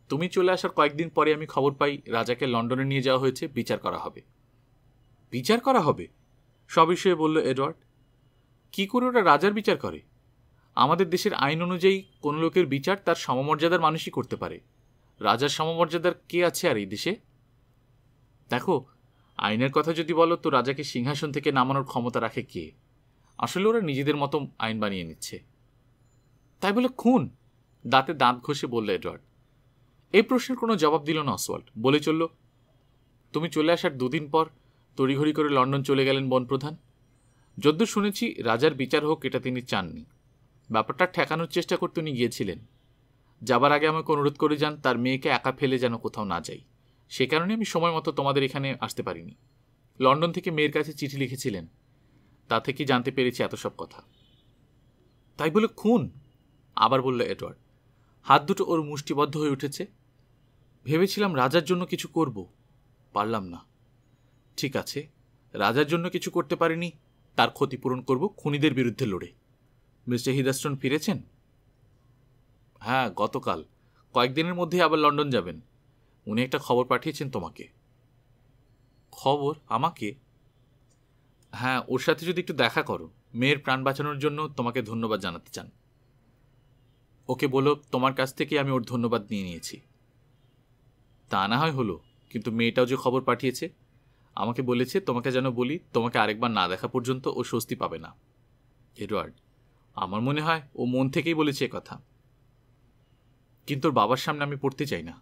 তুমি চলে আসার কয়েকদিন পরে আমি খবর পাই রাজাকে লন্ডনে নিয়ে যাওয়া হয়েছে, বিচার করা হবে। বিচার করা হবে? সবিষয়ে বলল এডওয়ার্ড। কি করে ওরা রাজার বিচার করে? আমাদের দেশের আইন অনুযায়ী কোন লোকের বিচার তার সমমর্যাদার মানুষই করতে পারে। রাজার সমমর্যাদার কে আছে আর এই দেশে? দেখো, আইনের কথা যদি বলো তো রাজাকে সিংহাসন থেকে নামানোর ক্ষমতা রাখে কে? আসলে ওরা নিজেদের মতো আইন বানিয়ে নিচ্ছে। তাই বলে খুন? দাঁতে দাঁত ঘষে বলল এডওয়ার্ড। এই প্রশ্নের কোনো জবাব দিল না অসওয়াল্ড। বলে চলল, তুমি চলে আসার 2 দিন পর তড়িঘড়ি করে লন্ডন চলে গেলেন বনপ্রধান। যদ্দূর শুনেছি রাজার বিচার হোক এটা তিনি চাননি। ব্যাপারটা ঠেকানোর চেষ্টা করতে উনি গিয়েছিলেন। যাবার আগে আমাকে অনুরোধ করে যান তার মেয়েকে একা ফেলে যেন কোথাও না যাই। সে কারণে আমি সময় মতো তোমাদের এখানে আসতে পারিনি। লন্ডন থেকে মেয়ের কাছে চিঠি লিখেছিলেন, তা থেকে জানতে পেরেছি এত সব কথা। তাই বলে খুন? আবার বলল এডওয়ার্ড। হাত দুটো ওর মুষ্টিবদ্ধ হয়ে উঠেছে। ভেবেছিলাম রাজার জন্য কিছু করব, পারলাম না। ঠিক আছে, রাজার জন্য কিছু করতে পারিনি, তার ক্ষতিপূরণ করব খুনিদের বিরুদ্ধে লড়ে। মিস্টার হিদারস্টোন ফিরেছেন? হ্যাঁ, গতকাল। কয়েকদিনের মধ্যে আবার লন্ডন যাবেন। উনি একটা খবর পাঠিয়েছেন তোমাকে। খবর? আমাকে? হ্যাঁ, ওর সাথে যদি একটু দেখা করো। মেয়ের প্রাণ বাঁচানোর জন্য তোমাকে ধন্যবাদ জানাতে চান। ওকে বলো তোমার কাছ থেকে আমি ওর ধন্যবাদ নিয়ে নিয়েছি। তা না হয় হলো, কিন্তু মেয়েটাও যে খবর পাঠিয়েছে, আমাকে বলেছে তোমাকে যেন বলি তোমাকে আরেকবার না দেখা পর্যন্ত ও স্বস্তি পাবে না। এডওয়ার্ড, আমার মনে হয় ও মন থেকেই বলেছে কথা। কিন্তু ওর বাবার সামনে আমি পড়তে চাই না।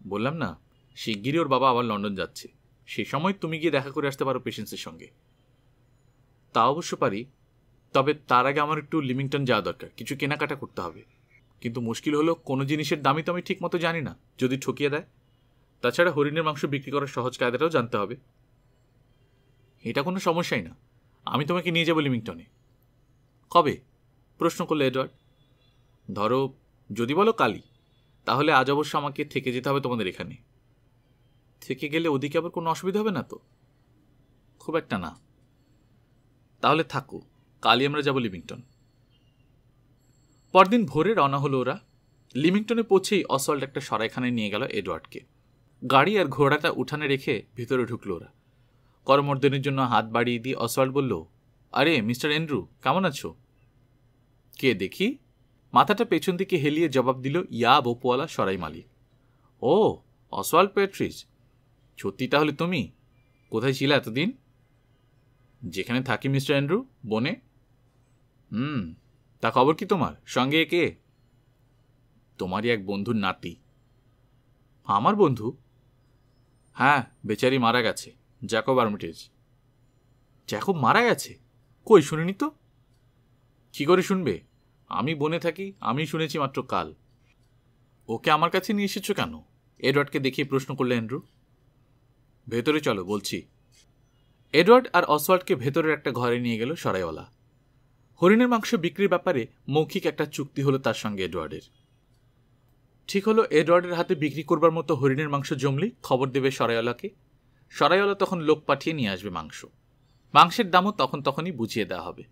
বললাম না, শিগগিরই ওর বাবা আবার লন্ডন যাচ্ছে। সে সময় তুমি গিয়ে দেখা করে আসতে পারো পেশেন্সের সঙ্গে। তা অবশ্য পারি, তবে তার আগে আমার একটু লিমিংটন যাওয়া দরকার, কিছু কেনাকাটা করতে হবে। কিন্তু মুশকিল হলো কোনো জিনিসের দামই তো আমি ঠিক মতো জানি না, যদি ঠকিয়ে দেয়। তাছাড়া হরিণের মাংস বিক্রি করার সহজ কায়দাটাও জানতে হবে। এটা কোনো সমস্যাই না, আমি তোমাকে নিয়ে যাবো লিমিংটনে। কবে? প্রশ্ন করলো এডওয়ার্ড। ধরো, যদি বলো কালই, তাহলে আজ অবশ্য আমাকে থেকে যেতে হবে তোমাদের এখানে। থেকে গেলে ওদিকে আবার কোনো অসুবিধা হবে না তো? খুব একটা না। তাহলে থাকো, কালই আমরা যাব লিমিংটন। পরদিন ভোরে রওনা হলো ওরা। লিমিংটনে পৌঁছেই অসওয়াল্ড একটা সরাইখানায় নিয়ে গেল এডওয়ার্ডকে। গাড়ি আর ঘোড়াটা উঠানে রেখে ভিতরে ঢুকলো ওরা। করমর্দনের জন্য হাত বাড়িয়ে দিয়ে অসওয়াল্ড বলল, আরে মিস্টার এন্ড্রু, কেমন আছো? কে দেখি? মাথাটা পেছন দিকে হেলিয়ে জবাব দিল ইয়া বোপওয়ালা সরাই মালিক। ও, অসওয়াল্ড প্যাট্রিজ, সত্যি তাহলে তুমি? কোথায় ছিলে এতদিন? যেখানে থাকি মিস্টার এন্ড্রু, বনে। তা খবর কি তোমার? সঙ্গে কে? তোমারই এক বন্ধুর নাতি। আমার বন্ধু? হ্যাঁ, বেচারি মারা গেছে, জ্যাকব আর্মিটেজ। জ্যাকব মারা গেছে? কই, শুনিনি তো। কি করে শুনবে? আমি বনে থাকি, আমি শুনেছি মাত্র কাল। ওকে আমার কাছে নিয়ে এসেছো কেন? এডওয়ার্ডকে দেখিয়ে প্রশ্ন করলে অ্যান্ড্রু। ভেতরে চলো, বলছি। এডওয়ার্ড আর অসওয়াল্ডকে ভেতরের একটা ঘরে নিয়ে গেল সরাইওয়ালা। হরিণের মাংস বিক্রির ব্যাপারে মৌখিক একটা চুক্তি হলো তার সঙ্গে এডওয়ার্ডের। ঠিক হলো এডওয়ার্ডের হাতে বিক্রি করবার মতো হরিণের মাংস জমলেই খবর দেবে সরাইওয়ালাকে। সরাইওয়ালা তখন লোক পাঠিয়ে নিয়ে আসবে মাংস। মাংসের দামও তখনই বুঝিয়ে দেওয়া হবে।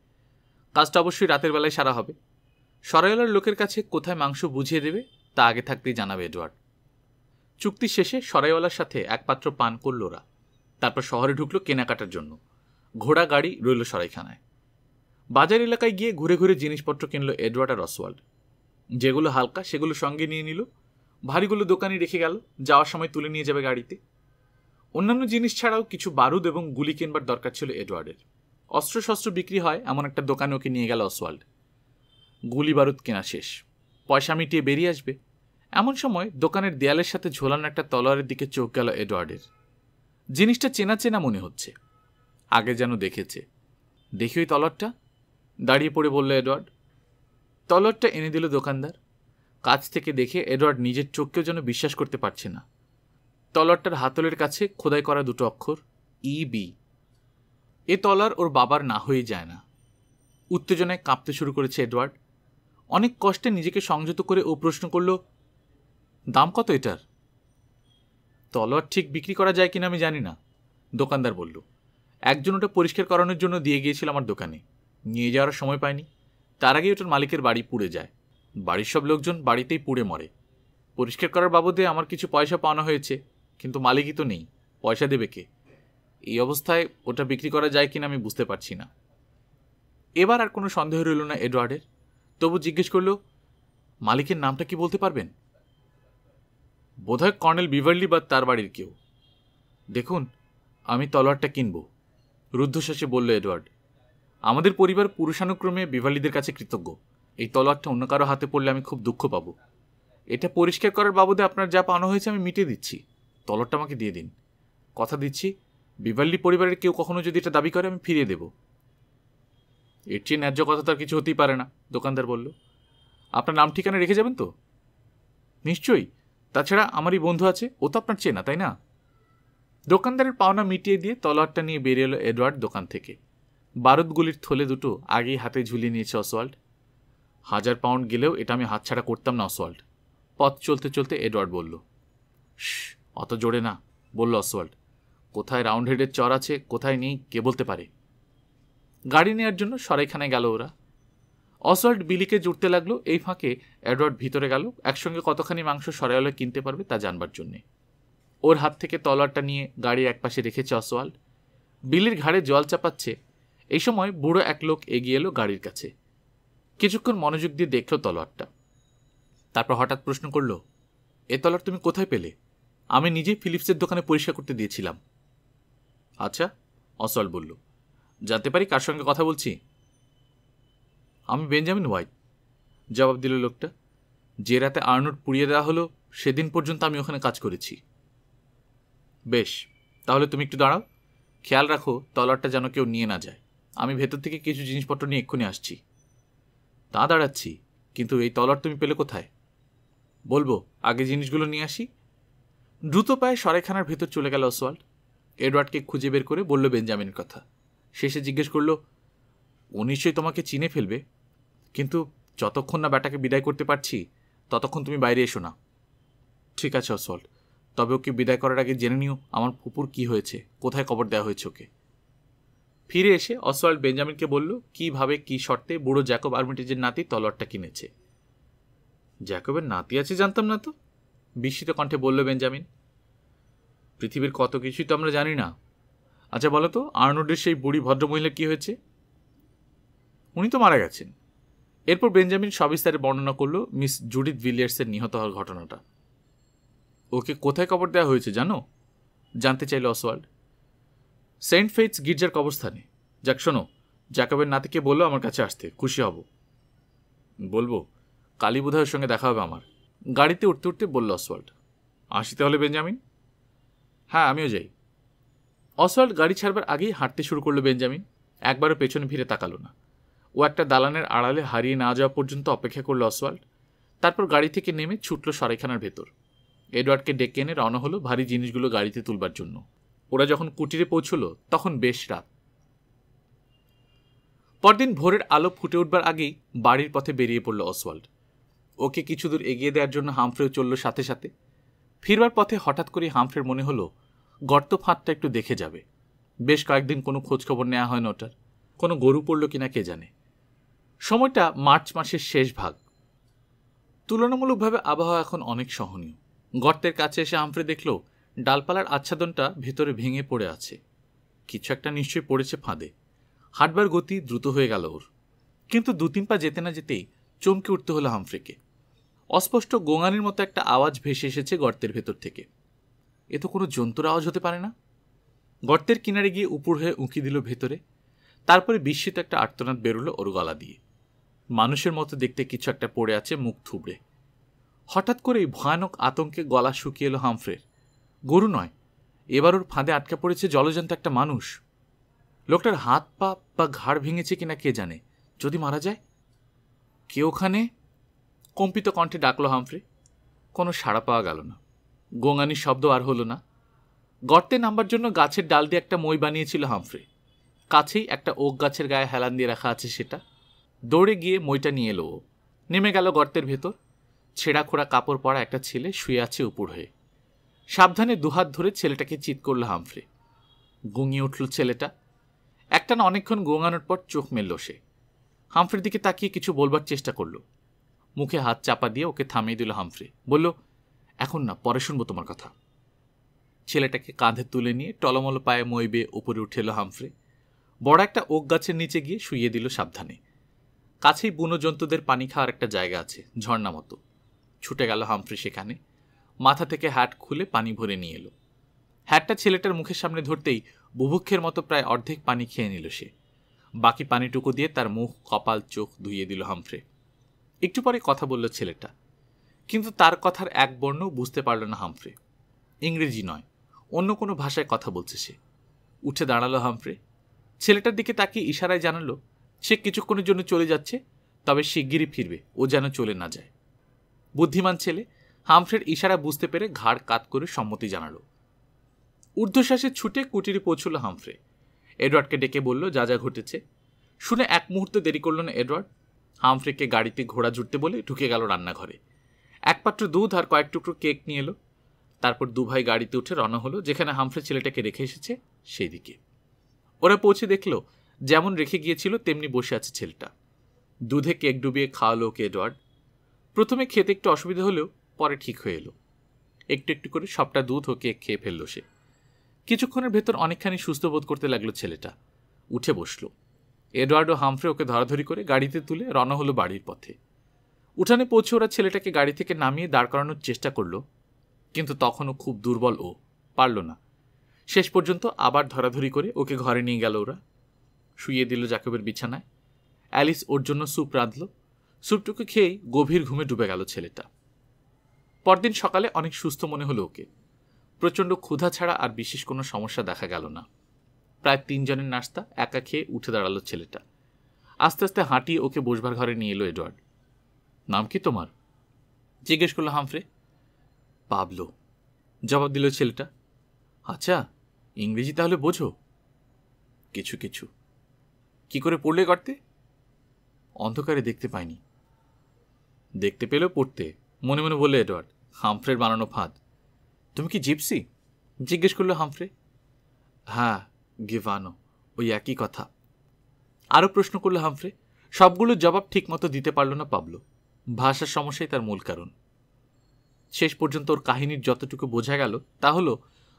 কাজটা অবশ্যই রাতের বেলায় সারা হবে। সরাইওয়ালার লোকের কাছে কোথায় মাংস বুঝিয়ে দেবে তা আগে থাকতেই জানাবে এডওয়ার্ড। চুক্তি শেষে সরাইওয়ালার সাথে এক পাত্র পান করল ওরা। তারপর শহরে ঢুকলো কেনাকাটার জন্য। ঘোড়া গাড়ি রইল সরাইখানায়। বাজার এলাকায় গিয়ে ঘুরে ঘুরে জিনিসপত্র কিনল এডওয়ার্ড আর অসওয়াল্ড। যেগুলো হালকা সেগুলো সঙ্গে নিয়ে নিল, ভারীগুলো দোকানে রেখে গেল, যাওয়ার সময় তুলে নিয়ে যাবে গাড়িতে। অন্যান্য জিনিস ছাড়াও কিছু বারুদ এবং গুলি কিনবার দরকার ছিল এডওয়ার্ডের। অস্ত্রশস্ত্র বিক্রি হয় এমন একটা দোকানে ওকে নিয়ে গেল অসওয়াল্ড। গুলি বারুদ কেনা শেষ, পয়সা মিটিয়ে বেরিয়ে আসবে এমন সময় দোকানের দেয়ালের সাথে ঝোলানো একটা তলোয়ারের দিকে চোখ গেল এডওয়ার্ডের। জিনিসটা চেনা চেনা মনে হচ্ছে, আগে যেন দেখেছে। দেখি ওই তলোয়ারটা, দাঁড়িয়ে পড়ে বলল এডওয়ার্ড। তলোয়ারটা এনে দিল দোকানদার। কাছ থেকে দেখে এডওয়ার্ড নিজের চোখকেও যেন বিশ্বাস করতে পারছে না। তলোয়ারটার হাতলের কাছে খোদাই করা দুটো অক্ষর ইবি। এ তলোয়ার ওর বাবার না হয়ে যায় না। উত্তেজনায় কাঁপতে শুরু করেছে এডওয়ার্ড। অনেক কষ্টে নিজেকে সংযত করে ও প্রশ্ন করল, দাম কত এটার? তলোয়ার ঠিক বিক্রি করা যায় কিনা আমি জানি না, দোকানদার বলল। একজন ওটা পরিষ্কার করানোর জন্য দিয়ে গিয়েছিল আমার দোকানে, নিয়ে যাওয়ার সময় পায়নি। তার আগে ওটার মালিকের বাড়ি পুড়ে যায়। বাড়ির সব লোকজন বাড়িতেই পুড়ে মরে। পরিষ্কার করার বাবদে আমার কিছু পয়সা পাওয়ানো হয়েছে, কিন্তু মালিকই তো নেই, পয়সা দেবে কে? এই অবস্থায় ওটা বিক্রি করা যায় কিনা আমি বুঝতে পারছি না। এবার আর কোনো সন্দেহ রইল না এডওয়ার্ডের। তবু জিজ্ঞেস করল, মালিকের নামটা কি বলতে পারবেন? বোধহয় কর্নেল বিভারলি বা তার বাড়ির কেউ। দেখুন, আমি তলোয়ারটা কিনব, রুদ্ধশ্বাসে বলল এডওয়ার্ড। আমাদের পরিবার পুরুষানুক্রমে বিভারলিদের কাছে কৃতজ্ঞ। এই তলোয়ারটা অন্য কারো হাতে পড়লে আমি খুব দুঃখ পাবো। এটা পরিষ্কার করার বাবদে আপনার যা পাওনা হয়েছে আমি মিটিয়ে দিচ্ছি। তলোয়ারটা আমাকে দিয়ে দিন। কথা দিচ্ছি, বিভারলি পরিবারের কেউ কখনো যদি এটা দাবি করে আমি ফিরিয়ে দেব। এর চেয়ে ন্যায্য কথা তো আর কিছু হতেই পারে না, দোকানদার বলল। আপনার নাম ঠিকানা রেখে যাবেন তো? নিশ্চয়ই, তাছাড়া আমারই বন্ধু আছে, ও তো আপনার চেনা, তাই না? দোকানদারের পাওনা মিটিয়ে দিয়ে তলোয়ারটা নিয়ে বেরিয়ে এলো এডওয়ার্ড দোকান থেকে। বারুদগুলির থলে দুটো আগেই হাতে ঝুলিয়ে নিয়েছে অসওয়াল্ড। 1000 পাউন্ড গেলেও এটা আমি হাতছাড়া করতাম না অসওয়াল্ড। পথ চলতে চলতে এডওয়ার্ড বলল। অত জোরে না, বলল অসওয়াল্ড। কোথায় রাউন্ড হেডের চর আছে, কোথায় নেই, কে বলতে পারে। গাড়ি নেওয়ার জন্য সরাইখানায় গেল ওরা। অসওয়াল্ড বিলিকে জুড়তে লাগলো। এই ফাঁকে এডওয়ার্ড ভিতরে গেল একসঙ্গে কতখানি মাংস সরাইওয়ালা কিনতে পারবে তা জানবার জন্যে। ওর হাত থেকে তলোয়ারটা নিয়ে গাড়ির একপাশে রেখেছে অসওয়াল্ড। বিলির ঘাড়ে জল চাপাচ্ছে। এই সময় বুড়ো এক লোক এগিয়ে এলো গাড়ির কাছে। কিছুক্ষণ মনোযোগ দিয়ে দেখল তলোয়ারটা। তারপর হঠাৎ প্রশ্ন করল, এ তলোয়ার তুমি কোথায় পেলে? আমি নিজেই ফিলিপসের দোকানে পরিষ্কার করতে দিয়েছিলাম। আচ্ছা, অসওয়াল্ড বলল। জানতে পারি কার সঙ্গে কথা বলছি? আমি বেঞ্জামিন হোয়াইট, জবাব দিল লোকটা। যে রাতে আর্নল্ড পুড়িয়ে দেওয়া হলো সেদিন পর্যন্ত আমি ওখানে কাজ করেছি। বেশ, তাহলে তুমি একটু দাঁড়াও। খেয়াল রাখো তলোয়ারটা যেন কেউ নিয়ে না যায়। আমি ভেতর থেকে কিছু জিনিসপত্র নিয়ে এক্ষুনি আসছি। তা দাঁড়াচ্ছি, কিন্তু এই তলোয়ার তুমি পেলে কোথায়? বলবো, আগে জিনিসগুলো নিয়ে আসি। দ্রুত পায়ে সরাইখানার ভেতর চলে গেল অসওয়াল্ড। এডওয়ার্ডকে খুঁজে বের করে বলল বেঞ্জামিনের কথা। শেষে জিজ্ঞেস করল, ও নিশ্চয়ই তোমাকে চিনে ফেলবে, কিন্তু যতক্ষণ না ব্যাটাকে বিদায় করতে পারছি ততক্ষণ তুমি বাইরে এসো না। ঠিক আছে অসওয়াল্ড, তবে ওকে বিদায় করার আগে জেনে নিও আমার ফুপুর কি হয়েছে, কোথায় কবর দেওয়া হয়েছে ওকে। ফিরে এসে অসওয়াল্ড বেঞ্জামিনকে বলল কিভাবে কি শর্তে বুড়ো জ্যাকব আর্মিটেজের নাতি তলোয়ারটা কিনেছে। জ্যাকবের নাতি আছে জানতাম না তো, বিস্মিত কণ্ঠে বলল বেঞ্জামিন। পৃথিবীর কত কিছুই তো আমরা জানি না। আচ্ছা বলো তো, আর্নল্ডের সেই বুড়ি ভদ্রমহিলা কি হয়েছে? উনি তো মারা গেছেন। এরপর বেঞ্জামিন সবিস্তারে বর্ণনা করল মিস জুডিথ উইলিয়ার্সের নিহত হওয়ার ঘটনাটা। ওকে কোথায় কবর দেওয়া হয়েছে জানো? জানতে চাইল অসওয়াল্ড। সেন্ট ফেইথস গির্জার কবরস্থানে। যাক শোনো, জ্যাকবের নাতিকে বললো আমার কাছে আসতে, খুশি হব। বলবো, কালী বোধহয়ের সঙ্গে দেখা হবে আমার। গাড়িতে উঠতে উঠতে বলল অসওয়াল্ড। আসিতে হলে বেঞ্জামিন? হ্যাঁ, আমিও যাই। অসওয়াল্ড গাড়ি ছাড়বার আগেই হাঁটতে শুরু করলো বেঞ্জামিন। একবারও পেছনে ফিরে তাকালো না। ও একটা দালানের আড়ালে হারিয়ে না যাওয়া পর্যন্ত অপেক্ষা করল অসওয়াল্ড। তারপর গাড়ি থেকে নেমে ছুটল সরাইখানার ভেতর। এডওয়ার্ডকে ডেকে এনে রওনা হলো ভারী জিনিসগুলো গাড়িতে তুলবার জন্য। ওরা যখন কুটিরে পৌঁছল তখন বেশ রাত। পরদিন ভোরের আলো ফুটে উঠবার আগেই বাড়ির পথে বেরিয়ে পড়ল অসওয়াল্ড। ওকে কিছু দূর এগিয়ে দেওয়ার জন্য হামফ্রেও চলল সাথে সাথে। ফিরবার পথে হঠাৎ করে হামফ্রের মনে হলো গর্ত ফাঁদটা একটু দেখে যাবে। বেশ কয়েকদিন কোনো খোঁজখবর নেওয়া হয় না ওটার, কোনো গরু পড়ল কিনা কে জানে। সময়টা মার্চ মাসের শেষ ভাগ। তুলনামূলকভাবে আবহাওয়া এখন অনেক সহনীয়। গর্তের কাছে এসে হামফ্রে দেখল ডালপালার আচ্ছাদনটা ভেতরে ভেঙে পড়ে আছে। কিছু একটা নিশ্চয়ই পড়েছে ফাঁদে। হাঁটবার গতি দ্রুত হয়ে গেল ওর, কিন্তু 2-3 পা যেতে না যেতেই চমকে উঠতে হলো হামফ্রেকে। অস্পষ্ট গোঙানির মতো একটা আওয়াজ ভেসে এসেছে গর্তের ভেতর থেকে। এ তো কোনো জন্তুর আওয়াজ হতে পারে না। গর্তের কিনারে গিয়ে উপর হয়ে উঁকি দিল ভেতরে। তারপরে বিস্মিত একটা আর্তনাদ বেরোলো ওর গলা দিয়ে। মানুষের মতো দেখতে কিছু একটা পড়ে আছে মুখ থুবড়ে। হঠাৎ করেই ভয়ানক আতঙ্কে গলা শুকিয়ে এলো হামফ্রের। গরু নয়, এবার ওর ফাঁদে আটকা পড়েছে জলজন্ত একটা মানুষ। লোকটার হাত পা বা ঘাড় ভেঙেছে কিনা কে জানে। যদি মারা যায়। কে ওখানে? কম্পিত কণ্ঠে ডাকলো হামফ্রে। কোনো সাড়া পাওয়া গেল না। গোঙানির শব্দ আর হলো না। গর্তে নামবার জন্য গাছের ডাল দিয়ে একটা মই বানিয়েছিল হামফ্রে। কাছেই একটা ওক গাছের গায়ে হেলান দিয়ে রাখা আছে সেটা। দৌড়ে গিয়ে মইটা নিয়ে এলো ও। নেমে গেল গর্তের ভেতর। ছেঁড়া খোড়া কাপড় পরা একটা ছেলে শুয়ে আছে উপর হয়ে। সাবধানে দুহাত ধরে ছেলেটাকে চিৎ করল হামফ্রে। গুঙিয়ে উঠল ছেলেটা। একটানা অনেকক্ষণ গোঙানোর পর চোখ মেলল সে। হামফ্রের দিকে তাকিয়ে কিছু বলবার চেষ্টা করল। মুখে হাত চাপা দিয়ে ওকে থামিয়ে দিল হামফ্রে। বলল, এখন না, পরে শুনবো তোমার কথা। ছেলেটাকে কাঁধে তুলে নিয়ে টলমল পায়ে মই বেয়ে উপরে উঠে এলো হামফ্রে। বড় একটা ওক গাছের নিচে গিয়ে শুইয়ে দিল সাবধানে। কাছেই বুনো জন্তুদের পানি খাওয়ার একটা জায়গা আছে, ঝর্ণা মতো। ছুটে গেল হামফ্রে সেখানে। মাথা থেকে হ্যাট খুলে পানি ভরে নিয়ে এলো। হ্যাটটা ছেলেটার মুখের সামনে ধরতেই বুভুক্ষের মতো প্রায় অর্ধেক পানি খেয়ে নিল সে। বাকি পানিটুকু দিয়ে তার মুখ, কপাল, চোখ ধুইয়ে দিল হামফ্রে। একটু পরে কথা বলল ছেলেটা, কিন্তু তার কথার এক বর্ণও বুঝতে পারল না হামফ্রে। ইংরেজি নয়, অন্য কোনো ভাষায় কথা বলছে সে। উঠে দাঁড়ালো হামফ্রে। ছেলেটার দিকে তাকিয়ে ইশারায় জানালো সে কিছুক্ষণের জন্য চলে যাচ্ছে, তবে শিগগিরই ফিরবে, ও যেন চলে না যায়। বুদ্ধিমান ছেলে হামফ্রের ইশারা বুঝতে পেরে ঘাড় কাত করে সম্মতি জানালো। ঊর্ধ্বশ্বাসে ছুটে কুটিরে পৌঁছল হামফ্রে। এডওয়ার্ডকে ডেকে বলল যা যা ঘটেছে। শুনে এক মুহূর্তে দেরি করল না এডওয়ার্ড। হামফ্রেকে গাড়িতে ঘোড়া জুটতে বলে ঢুকে গেল রান্নাঘরে। এক পাত্র দুধ আর কয়েক টুকরো কেক নিয়ে এলো। তারপর দুভাই গাড়িতে উঠে রওনা হলো যেখানে হামফ্রে ছেলেটাকে রেখে এসেছে সেই দিকে। ওরা পৌঁছে দেখল যেমন রেখে গিয়েছিল তেমনি বসে আছে ছেলেটা। দুধে কেক ডুবিয়ে খাওয়ালো ওকে এডওয়ার্ড। প্রথমে খেতে একটু অসুবিধা হলেও পরে ঠিক হয়ে এলো। একটু একটু করে সবটা দুধ ও কেক খেয়ে ফেলল সে। কিছুক্ষণের ভেতর অনেকখানি সুস্থ বোধ করতে লাগলো ছেলেটা। উঠে বসল। এডওয়ার্ড ও হামফ্রে ওকে ধরাধরি করে গাড়িতে তুলে রওনা হলো বাড়ির পথে। উঠানে পৌঁছে ওরা ছেলেটাকে গাড়ি থেকে নামিয়ে দাঁড় করানোর চেষ্টা করলো, কিন্তু তখনও খুব দুর্বল ও, পারল না। শেষ পর্যন্ত আবার ধরাধরি করে ওকে ঘরে নিয়ে গেল ওরা। শুইয়ে দিল জাকবের বিছানায়। অ্যালিস ওর জন্য স্যুপ রাঁধল। স্যুপটুকু খেয়েই গভীর ঘুমে ডুবে গেল ছেলেটা। পরদিন সকালে অনেক সুস্থ মনে হলো ওকে। প্রচণ্ড ক্ষুধা ছাড়া আর বিশেষ কোনো সমস্যা দেখা গেল না। প্রায় 3 জনের নাস্তা একা খেয়ে উঠে দাঁড়ালো ছেলেটা। আস্তে আস্তে হাঁটিয়ে ওকে বসবার ঘরে নিয়ে এলো এডওয়ার্ড। নাম কি তোমার? জিজ্ঞেস করলো হামফ্রে। পাবলো, জবাব দিল ছেলেটা। আচ্ছা, ইংরেজি তাহলে বোঝো? কিছু কিছু। কি করে পড়লে গর্তে? অন্ধকারে দেখতে পাইনি। দেখতে পেলেও পড়তে, মনে মনে বললে এডওয়ার্ড। হামফ্রের বানানো ফাঁদ। তুমি কি জিপসি? জিজ্ঞেস করলো হামফ্রে। হ্যাঁ, গিভানো, ওই একই কথা। আরও প্রশ্ন করলো হামফ্রে। সবগুলোর জবাব ঠিক মতো দিতে পারল না পাবলো। ভাষার সমস্যাই তার মূল কারণ। শেষ পর্যন্ত ওর কাহিনীর যতটুকু বোঝা গেল তা হলো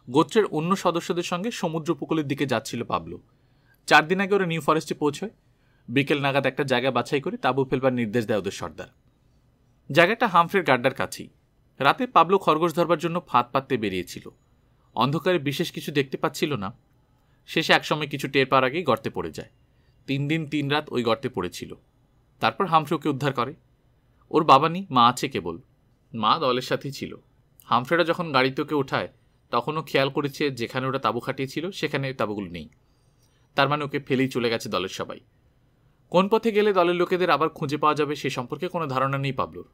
গোত্রের অন্য সদস্যদের সঙ্গে সমুদ্র উপকূলের দিকে যাচ্ছিল পাবলো। 4 দিন আগে ওরা নিউ ফরেস্টে পৌঁছয়। বিকেল নাগাদ একটা জায়গা বাছাই করে তাঁবু ফেলবার নির্দেশ দেয় ওদের সর্দার। জায়গাটা হামফ্রের গাড্ডার কাছেই। রাতে পাবলো খরগোশ ধরবার জন্য ফাঁদ পাততে বেরিয়েছিল। অন্ধকারে বিশেষ কিছু দেখতে পাচ্ছিল না। শেষে একসময় কিছু টের পাওয়ার আগেই গর্তে পড়ে যায়। 3 দিন 3 রাত ওই গর্তে পড়েছিল। তারপর হামফ্রে ওকে উদ্ধার করে। ওর বাবা নেই, মা আছে কেবল। মা দলের সাথেই ছিল। হামফ্রেরা যখন গাড়িতে ওকে ওঠায় তখনও খেয়াল করেছে যেখানে ওরা তাঁবু খাটিয়েছিল সেখানে তাঁবুগুলো নেই। তার মানে ওকে ফেলেই চলে গেছে দলের সবাই। কোন পথে গেলে দলের লোকেদের আবার খুঁজে পাওয়া যাবে সে সম্পর্কে কোনো ধারণা নেই পাবলোর।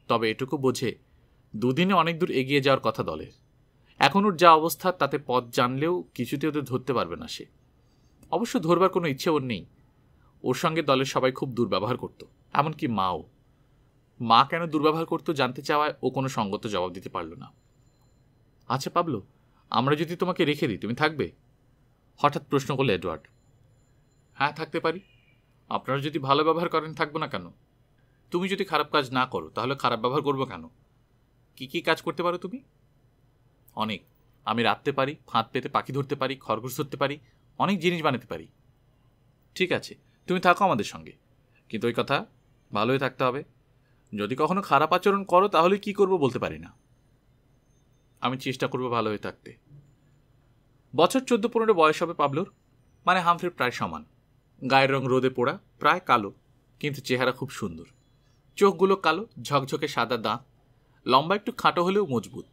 তবে এটুকু বোঝে 2 দিনে অনেক দূর এগিয়ে যাওয়ার কথা দলের। এখন ওর যা অবস্থা তাতে পথ জানলেও কিছুতে ওদের ধরতে পারবে না সে। অবশ্য ধরবার কোনো ইচ্ছে ওর নেই। ওর সঙ্গে দলের সবাই খুব দুর্ব্যবহার করত, এমনকি মাও। মা কেন দুর্ব্যবহার করতো জানতে চাওয়ায় ও কোনো সঙ্গত জবাব দিতে পারল না। আচ্ছা পাবলো, আমরা যদি তোমাকে রেখে দিই তুমি থাকবে? হঠাৎ প্রশ্ন করল এডওয়ার্ড। হ্যাঁ, থাকতে পারি। আপনারা যদি ভালো ব্যবহার করেন থাকবো না কেন? তুমি যদি খারাপ কাজ না করো তাহলে খারাপ ব্যবহার করবো কেন? কি কি কাজ করতে পারো তুমি? অনেক। আমি রাঁধতে পারি, ফাঁদ পেতে পাখি ধরতে পারি, খরগোশ ধরতে পারি, অনেক জিনিস বানাতে পারি। ঠিক আছে, তুমি থাকো আমাদের সঙ্গে, কিন্তু ওই কথা, ভালোই থাকতে হবে। যদি কখনো খারাপ আচরণ করো তাহলে কি করবো বলতে পারি না। আমি চেষ্টা করবো ভালো হয়ে থাকতে। বছর 14-15 বয়স হবে পাবলোর, মানে হামফ্রের প্রায় সমান। গায়ের রং রোদে পোড়া, প্রায় কালো, কিন্তু চেহারা খুব সুন্দর। চোখগুলো কালো, ঝকঝকে সাদা দাঁত, লম্বা একটু খাটো হলেও মজবুত।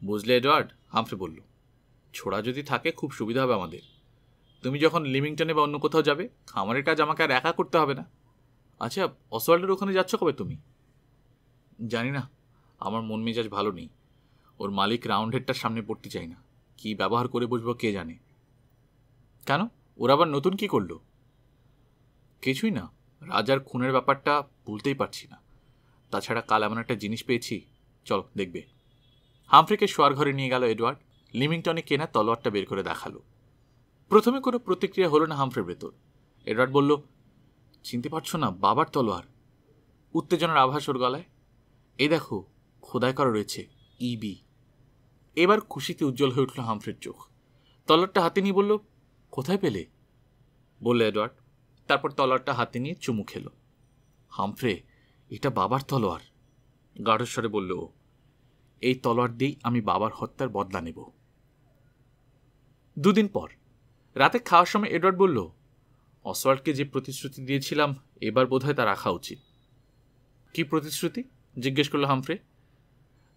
বুঝলে এডওয়ার্ড, হামফ্রে বলল, ছোড়া যদি থাকে খুব সুবিধা হবে আমাদের। তুমি যখন লিমিংটনে বা অন্য কোথাও যাবে, খামারের কাজ আমাকে আর একা করতে হবে না। আচ্ছা, অসওয়াল্ডের ওখানে যাচ্ছ কবে তুমি? জানি না, আমার মন মেজাজ ভালো নেই। ওর মালিক রাউন্ড হেডটার সামনে পড়তে চাই না। কি ব্যবহার করে বসবো কে জানে। কেন, ওরা আবার নতুন কি করলো? কিছুই না, রাজার খুনের ব্যাপারটা ভুলতেই পারছি না। তাছাড়া কাল এমন একটা জিনিস পেয়েছি, চল দেখবে। হামফ্রেকে শোয়ার ঘরে নিয়ে গেল এডওয়ার্ড। লিমিংটনে কেনা তলোয়ারটা বের করে দেখালো। প্রথমে কোনো প্রতিক্রিয়া হলো না হামফ্রের ভেতর। এডওয়ার্ড বলল, চিনতে পারছো না, বাবার তলোয়ার। উত্তেজনার আভাস ওর গলায়। এই দেখো, খোদাই করা রয়েছে ইবি। এবার খুশিতে উজ্জ্বল হয়ে উঠল হামফ্রের চোখ। তলোয়ারটা হাতে নিয়ে বলল, কোথায় পেলে? বলল এডওয়ার্ড। তারপর তলোয়ারটা হাতে নিয়ে চুমু খেল। হামফ্রে, এটা বাবার তলোয়ার, গাঢ়স্বরে বলল ও। এই তলোয়ার দিয়েই আমি বাবার হত্যার বদলা নেব। দুদিন পর রাতে খাওয়ার সময় এডওয়ার্ড বলল, অসওয়াল্ডকে যে প্রতিশ্রুতি দিয়েছিলাম এবার বোধহয় তা রাখা উচিত। কি প্রতিশ্রুতি? জিজ্ঞেস করল হামফ্রে।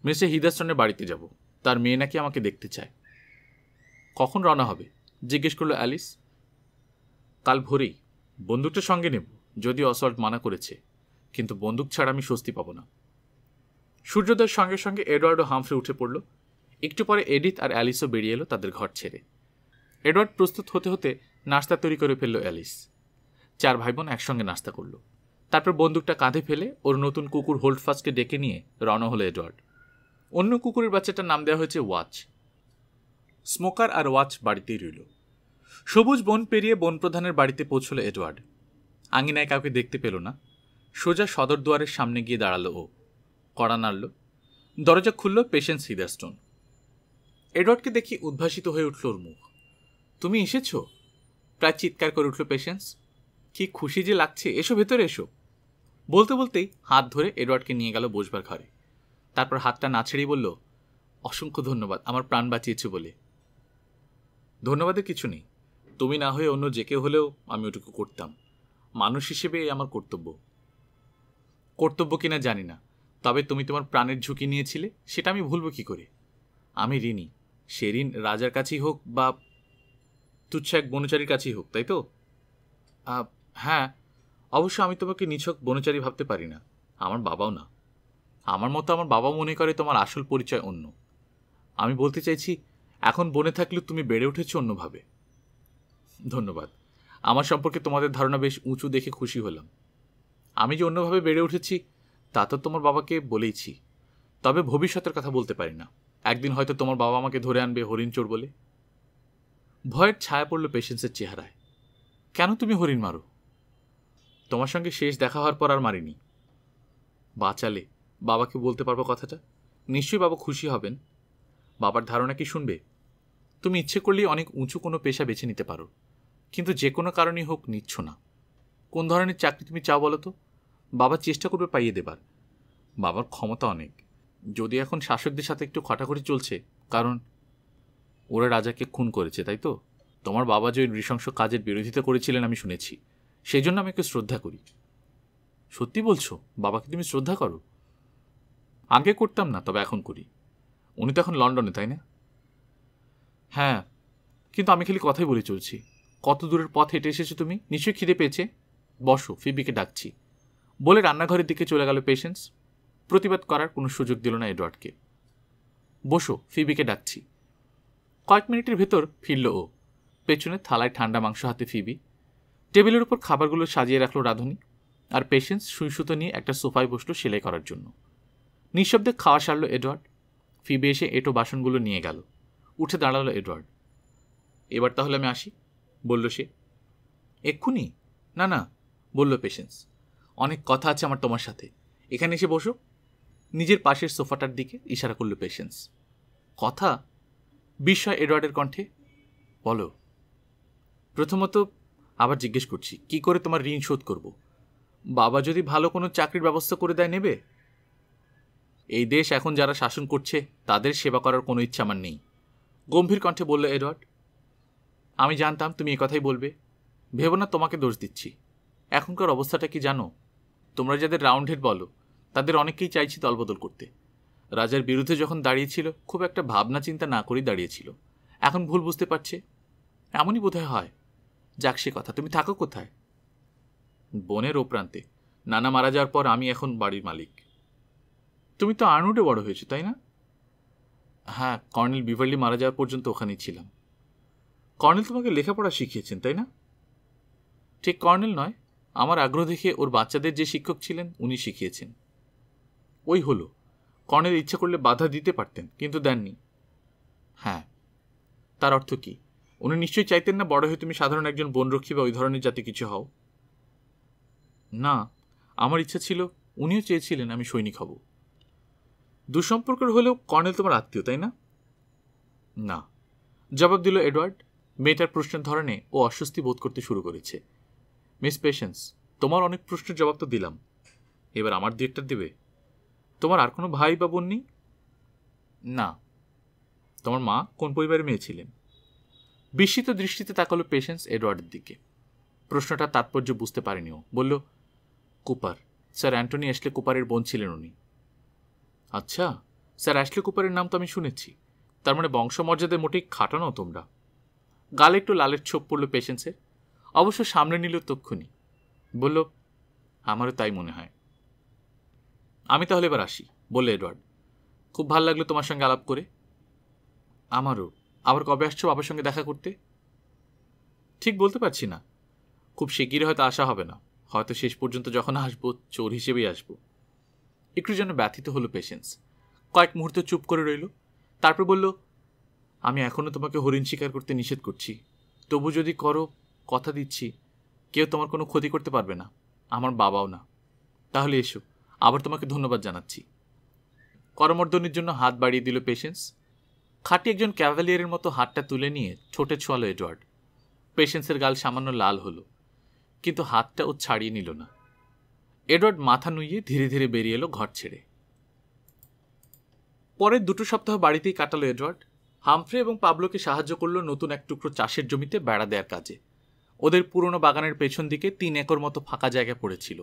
মিস্টার হিদারস্টনের বাড়িতে যাব, তার মেয়ে নাকি আমাকে দেখতে চায়। কখন রওনা হবে? জিজ্ঞেস করল অ্যালিস। কাল ভোরেই। বন্দুকটা সঙ্গে নেব, যদিও অসওয়াল্ড মানা করেছে, কিন্তু বন্দুক ছাড়া আমি স্বস্তি পাব না। সূর্যোদয়ের সঙ্গে সঙ্গে এডওয়ার্ড ও হামফ্রে উঠে পড়ল। একটু পরে এডিথ আর অ্যালিসও বেরিয়ে এলো তাদের ঘর ছেড়ে। এডওয়ার্ড প্রস্তুত হতে হতে নাস্তা তৈরি করে ফেলল অ্যালিস। 4 ভাই বোন একসঙ্গে নাস্তা করল। তারপর বন্দুকটা কাঁধে ফেলে ওর নতুন কুকুর হোল্ডফাস্টকে ডেকে নিয়ে রওনা হলো এডওয়ার্ড। অন্য কুকুরের বাচ্চাটার নাম দেওয়া হয়েছে ওয়াচ। স্মোকার আর ওয়াচ বাড়িতেই রইল। সবুজ বন পেরিয়ে বনপ্রধানের বাড়িতে পৌঁছল এডওয়ার্ড। আঙিনায় কাউকে দেখতে পেল না। সোজা সদর দুয়ারের সামনে গিয়ে দাঁড়ালো ও। কড়া নাড়ল। দরজা খুলল পেশেন্স হিদারস্টোন। এডওয়ার্ডকে দেখি উদ্ভাসিত হয়ে উঠল ওর মুখ। তুমি এসেছ? প্রায় চিৎকার করে উঠল পেশেন্স। কি খুশি যে লাগছে, এসো ভেতরে এসো। বলতে বলতেই হাত ধরে এডওয়ার্ডকে নিয়ে গেল বসবার ঘরে। তারপর হাতটা না ছেড়েই বলল, অসংখ্য ধন্যবাদ আমার প্রাণ বাঁচিয়েছ বলে। ধন্যবাদের কিছু নেই, তুমি না হয়ে অন্য যে কেউ হলেও আমি ওটুকু করতাম। মানুষ হিসেবে আমার কর্তব্য। কর্তব্য কিনা জানি না, তবে তুমি তোমার প্রাণের ঝুঁকি নিয়েছিলে, সেটা আমি ভুলব কি করে? আমি ঋণী। সে ঋণ রাজার কাছেই হোক বা তুচ্ছ এক বনচারীর কাছেই হোক, তাই তো? হ্যাঁ, অবশ্য আমি তোমাকে নিছক বনচারী ভাবতে পারি না, আমার বাবাও না। আমার মতো আমার বাবা মনে করে তোমার আসল পরিচয় অন্য। আমি বলতে চাইছি, এখন বনে থাকলেও তুমি বেড়ে উঠেছ অন্যভাবে। ধন্যবাদ। আমার সম্পর্কে তোমাদের ধারণা বেশ উঁচু দেখে খুশি হলাম। আমি যে অন্যভাবে বেড়ে উঠেছি তা তো তোমার বাবাকে বলেইছি, তবে ভবিষ্যতের কথা বলতে পারি না। একদিন হয়তো তোমার বাবা আমাকে ধরে আনবে হরিণ চোর বলে। ভয়ের ছায়া পড়ল পেশেন্সের চেহারায়। কেন তুমি হরিণ মারো? তোমার সঙ্গে শেষ দেখা হওয়ার পর আর মারিনি। বাঁচালে বাবাকে বলতে পারবো কথাটা? নিশ্চয়ই বাবা খুশি হবেন। বাবার ধারণা কি শুনবে? তুমি ইচ্ছে করলেই অনেক উঁচু কোনো পেশা বেছে নিতে পারো, কিন্তু যে কোনো কারণেই হোক নিচ্ছ না। কোন ধরনের চাকরি তুমি চাও বলো তো? বাবা চেষ্টা করবে পাইয়ে দেবার। বাবার ক্ষমতা অনেক, যদি এখন শাসকদের সাথে একটু খটাখটি চলছে, কারণ ওরা রাজাকে খুন করেছে, তাই তো? তোমার বাবা যে ওই নৃশংস কাজের বিরোধিতা করেছিলেন আমি শুনেছি, সেই জন্য আমি ওকে শ্রদ্ধা করি। সত্যি বলছো? বাবাকে তুমি শ্রদ্ধা করো? আগে করতাম না, তবে এখন করি। উনি তো এখন লন্ডনে, তাই না? হ্যাঁ, কিন্তু আমি খালি কথাই বলে চলছি। কত দূরের পথ হেঁটে এসেছো তুমি? নিশ্চয়ই খিদে পেয়েছে। বসো, ফিবিকে ডাকছি। বলে রান্নাঘরের দিকে চলে গেল পেশেন্স। প্রতিবাদ করার কোনো সুযোগ দিল না এডওয়ার্ডকে। বসো, ফিবিকে ডাকছি। কয়েক মিনিটের ভেতর ফিরল ও। পেছনে থালায় ঠান্ডা মাংস হাতে ফিবি। টেবিলের উপর খাবারগুলো সাজিয়ে রাখল রাঁধুনি। আর পেশেন্স সুই সুতো নিয়ে একটা সোফায় বসলো সেলাই করার জন্য। নিঃশব্দে খাওয়া সারল এডওয়ার্ড। ফিবে এসে এঁটো বাসনগুলো নিয়ে গেল। উঠে দাঁড়ালো এডওয়ার্ড। এবার তাহলে আমি আসি, বলল সে। এক্ষুনি? না না, বলল পেশেন্স, অনেক কথা আছে আমার তোমার সাথে, এখানে এসে বসো। নিজের পাশের সোফাটার দিকে ইশারা করল পেশেন্স। কথা? বিস্ময় এডওয়ার্ডের কণ্ঠে। বলো। প্রথমত আবার জিজ্ঞেস করছি, কি করে তোমার ঋণ শোধ করব? বাবা যদি ভালো কোনো চাকরির ব্যবস্থা করে দেয়, নেবে? এই দেশ এখন যারা শাসন করছে তাদের সেবা করার কোনো ইচ্ছা আমার নেই, গম্ভীর কণ্ঠে বলল এডওয়ার্ড। আমি জানতাম তুমি এই কথাই বলবে, ভেবো না তোমাকে দোষ দিচ্ছি। এখনকার অবস্থাটা কি জানো? তোমরা যাদের রাউন্ড হেড বলো তাদের অনেকেই চাইছি দলবদল করতে। রাজার বিরুদ্ধে যখন দাঁড়িয়েছিল খুব একটা ভাবনা চিন্তা না করেই দাঁড়িয়েছিল, এখন ভুল বুঝতে পারছে। এমনই বোধহয় হয়। যাক সে কথা, তুমি থাকো কোথায়? বনের ও প্রান্তে। নানা মারা যাওয়ার পর আমি এখন বাড়ির মালিক। তুমি তো আর্নুডে বড় হয়েছো, তাই না? হ্যাঁ, কর্নেল বিভারলি মারা যাওয়ার পর্যন্ত ওখানেই ছিলাম। কর্নেল তোমাকে লেখাপড়া শিখিয়েছেন, তাই না? ঠিক কর্নেল নয়, আমার আগ্রহ দেখে ওর বাচ্চাদের যে শিক্ষক ছিলেন উনি শিখিয়েছেন। ওই হলো, কর্নেল ইচ্ছা করলে বাধা দিতে পারতেন, কিন্তু দেননি। হ্যাঁ, তার অর্থ কি? উনি নিশ্চয়ই চাইতেন না বড় হয়ে তুমি সাধারণ একজন বনরক্ষী বা ওই ধরনের জাতি কিছু হও। না, আমার ইচ্ছা ছিল, উনিও চেয়েছিলেন আমি সৈনিক হব। দুঃসম্পর্কের হলেও কর্নেল তোমার আত্মীয়, তাই না? না, জবাব দিল এডওয়ার্ড। মেয়েটার প্রশ্নের ধরনে ও অস্বস্তি বোধ করতে শুরু করেছে। মিস পেশেন্স, তোমার অনেক প্রশ্নের জবাব তো দিলাম, এবার আমার দু একটা দেবে? তোমার আর কোনো ভাই বা বোন নেই? না। তোমার মা কোন পরিবারের মেয়ে ছিলেন? বিস্মিত দৃষ্টিতে তাকালো পেশেন্স এডওয়ার্ডের দিকে। প্রশ্নটা তাৎপর্য বুঝতে পারেনি ও। বলল, কুপার, স্যার অ্যান্টনি অ্যাশলে কুপারের বোন ছিলেন উনি। আচ্ছা, স্যার অ্যাশলে কুপারের নাম তো আমি শুনেছি। তার মানে বংশমর্যাদা মোটেই খাটানো তোমরা। গালে একটু লালের ছোপ পড়ল পেশেন্সের, অবশ্য সামনে নিল তক্ষুনি। বলল, আমারও তাই মনে হয়। আমি তাহলে এবার আসি, বললে এডওয়ার্ড। খুব ভালো লাগলো তোমার সঙ্গে আলাপ করে। আমারও। আবার কবে আসছো বাবার সঙ্গে দেখা করতে? ঠিক বলতে পারছি না, খুব শিগগিরই হয়তো আসা হবে না, হয়তো শেষ পর্যন্ত যখন আসবো চোর হিসেবেই আসবো। একটু যেন ব্যথিত হলো পেশেন্স। কয়েক মুহূর্ত চুপ করে রইল, তারপর বলল, আমি এখনও তোমাকে হরিণ শিকার করতে নিষেধ করছি, তবু যদি করো, কথা দিচ্ছি কেউ তোমার কোনো ক্ষতি করতে পারবে না, আমার বাবাও না। তাহলে এসো, আবার তোমাকে ধন্যবাদ জানাচ্ছি। করমর্দনের জন্য হাত বাড়িয়ে দিল পেশেন্স। খাঁটি একজন ক্যাভালিয়ারের মতো হাতটা তুলে নিয়ে ঠোঁটে ছোঁয়ালো এডওয়ার্ড। পেশেন্সের গাল সামান্য লাল হলো, কিন্তু হাতটা ও ছাড়িয়ে নিল না। এডওয়ার্ড মাথা নুইয়ে ধীরে ধীরে বেরিয়ে এলো ঘর ছেড়ে। পরের 2 সপ্তাহ বাড়িতেই কাটালো এডওয়ার্ড। হামফ্রে এবং পাবলোকে সাহায্য করলো নতুন এক টুকরো চাষের জমিতে বেড়া দেওয়ার কাজে। ওদের পুরনো বাগানের পেছন দিকে 3 একর মতো ফাঁকা জায়গা পড়েছিল।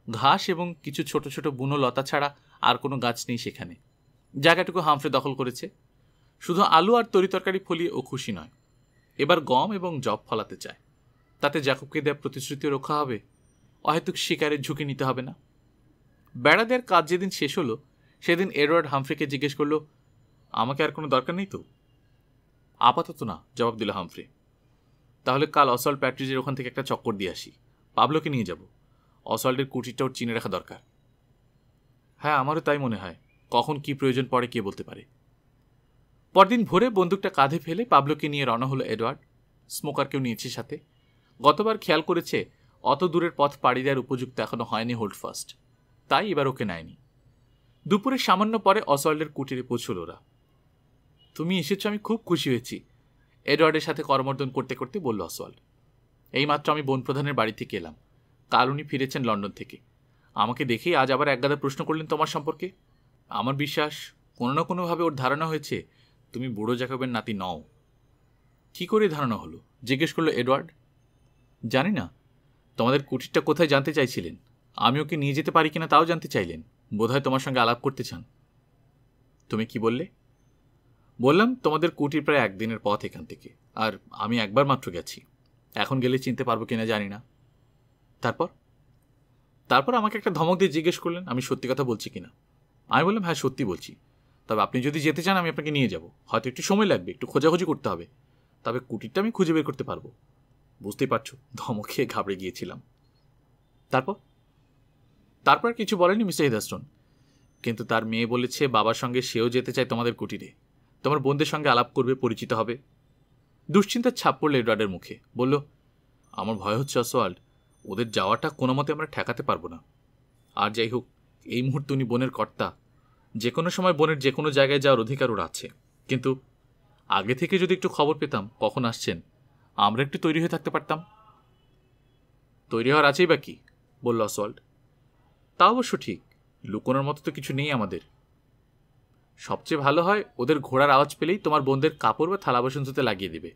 ঘাস এবং কিছু ছোট ছোট বুনো লতা ছাড়া আর কোনো গাছ নেই সেখানে। জায়গাটুকু হামফ্রে দখল করেছে। শুধু আলু আর তরিতরকারি ফলিয়ে ও খুশি নয়, এবার গম এবং জব ফলাতে চায়। তাতে জাকুবকে দেওয়া প্রতিশ্রুতি রক্ষা হবে, অহেতুক শিকারের ঝুঁকি নিতে হবে না। বেড়া দেওয়ার কাজ যেদিন শেষ হলো সেদিন এডওয়ার্ড হামফ্রেকে জিজ্ঞেস করল, আমাকে আর কোনো দরকার নেই তো? আপাতত না, জবাব দিল হামফ্রে। তাহলে কাল অসল্ট প্যাট্রিজের ওখান থেকে একটা চক্কর দিয়ে আসি, পাবলোকে নিয়ে যাব। অসল্টের কুটিরটাও চিনে রাখা দরকার। হ্যাঁ, আমারও তাই মনে হয়, কখন কি প্রয়োজন পড়ে কে বলতে পারে। পরদিন ভোরে বন্দুকটা কাঁধে ফেলে পাবলোকে নিয়ে রওনা হলো এডওয়ার্ড। স্মোকারকেও নিয়েছে সাথে। গতবার খেয়াল করেছে অত দূরের পথ পাড়ি দেওয়ার উপযুক্ত এখনো হয়নি হোল্ডফাস্ট, তাই এবার ওকে নেয়নি। দুপুরে সামান্য পরে অসল্টের কুটিরে পৌঁছল ওরা। তুমি এসেছো, আমি খুব খুশি হয়েছি, এডওয়ার্ডের সাথে করমর্দন করতে করতে বলল অসওয়াল্ড। এইমাত্র আমি বন প্রধানের বাড়ি থেকে এলাম, কাল উনি ফিরেছেন লন্ডন থেকে। আমাকে দেখেই আজ আবার একগাদা প্রশ্ন করলেন তোমার সম্পর্কে। আমার বিশ্বাস কোনো না কোনোভাবে ওর ধারণা হয়েছে তুমি বুড়ো জ্যাকবের নাতি নও। কি করে ধারণা হলো? জিজ্ঞেস করলো এডওয়ার্ড। জানি না, তোমাদের কুটিরটা কোথায় জানতে চাইছিলেন, আমি ওকে নিয়ে যেতে পারি কিনা তাও জানতে চাইলেন, বোধহয় তোমার সঙ্গে আলাপ করতে চান। তুমি কি বললে? বললাম তোমাদের কুটির প্রায় 1 দিনের পথ এখান থেকে, আর আমি একবার মাত্র গেছি, এখন গেলে চিনতে পারবো কিনা জানি না। তারপর তারপর আমাকে একটা ধমক দিয়ে জিজ্ঞেস করলেন আমি সত্যি কথা বলছি কিনা। আমি বললাম হ্যাঁ সত্যি বলছি, তবে আপনি যদি যেতে চান আমি আপনাকে নিয়ে যাব, হয়তো একটু সময় লাগবে, একটু খোঁজাখুঁজি করতে হবে, তবে কুটিরটা আমি খুঁজে বের করতে পারবো। বুঝতেই পারছো, ধমক খেয়ে ঘাবড়ে গিয়েছিলাম। তারপর তারপর কিছু বলেনি মিস্টার হিদারস্টোন, কিন্তু তার মেয়ে বলেছে বাবার সঙ্গে সেও যেতে চায় তোমাদের কুটিরে, তোমার বোনদের সঙ্গে আলাপ করবে, পরিচিত হবে। দুশ্চিন্তার ছাপ পড়ল এডওয়ার্ডের মুখে। বলল, আমার ভয় হচ্ছে অসওয়াল্ড, ওদের যাওয়াটা কোনো মতে আমরা ঠেকাতে পারবো না। আর যাই হোক, এই মুহূর্তে উনি বোনের কর্তা, যে কোনো সময় বোনের যে কোনো জায়গায় যাওয়ার অধিকার ওর আছে। কিন্তু আগে থেকে যদি একটু খবর পেতাম কখন আসছেন, আমরা একটু তৈরি হয়ে থাকতে পারতাম। তৈরি হওয়ার আছেই বা কি, বলল অসওয়াল্ড। তা অবশ্য ঠিক, লুকোনোর মতো তো কিছু নেই আমাদের। সবচেয়ে ভালো হয় ওদের ঘোড়ার আওয়াজ পেলেই তোমার বোনদের কাপড় বা থালা বাসন ধুতে লাগিয়ে দিবে,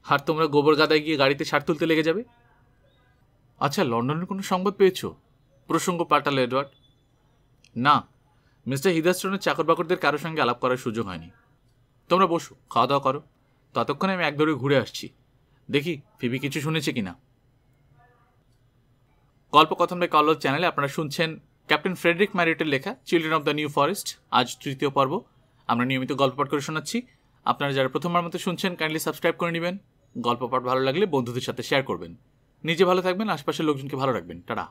আর তোমরা গোবর গাদায় গিয়ে গাড়িতে সার তুলতে লেগে যাবে। আচ্ছা, লন্ডনের কোনো সংবাদ পেয়েছ? প্রসঙ্গ পাল্টালো এডওয়ার্ড। না, মিস্টার হিদারস্টোনের চাকর বাকরদের কারোর সঙ্গে আলাপ করার সুযোগ হয়নি। তোমরা বসো, খাওয়া দাওয়া করো, ততক্ষণে আমি একদৌড়ে ঘুরে আসছি, দেখি ফিবি কিছু শুনেছে কিনা। গল্পকথন বাই কল্লোল চ্যানেলে আপনারা শুনছেন ক্যাপ্টেন ফ্রেডরিক ম্যারিটের লেখা children of the new forest. আজ 3য় পর্ব। আমরা নিয়মিত গল্প পাঠ করে শোনাচ্ছি। আপনারা যারা প্রথমবার মতো শুনছেন কাইন্ডলি সাবস্ক্রাইব করে নেবেন। গল্প পাঠ ভালো লাগলে বন্ধুদের সাথে শেয়ার করবেন। নিজে ভালো থাকবেন, আশপাশের লোকজনকে ভালো রাখবেন। টাটা।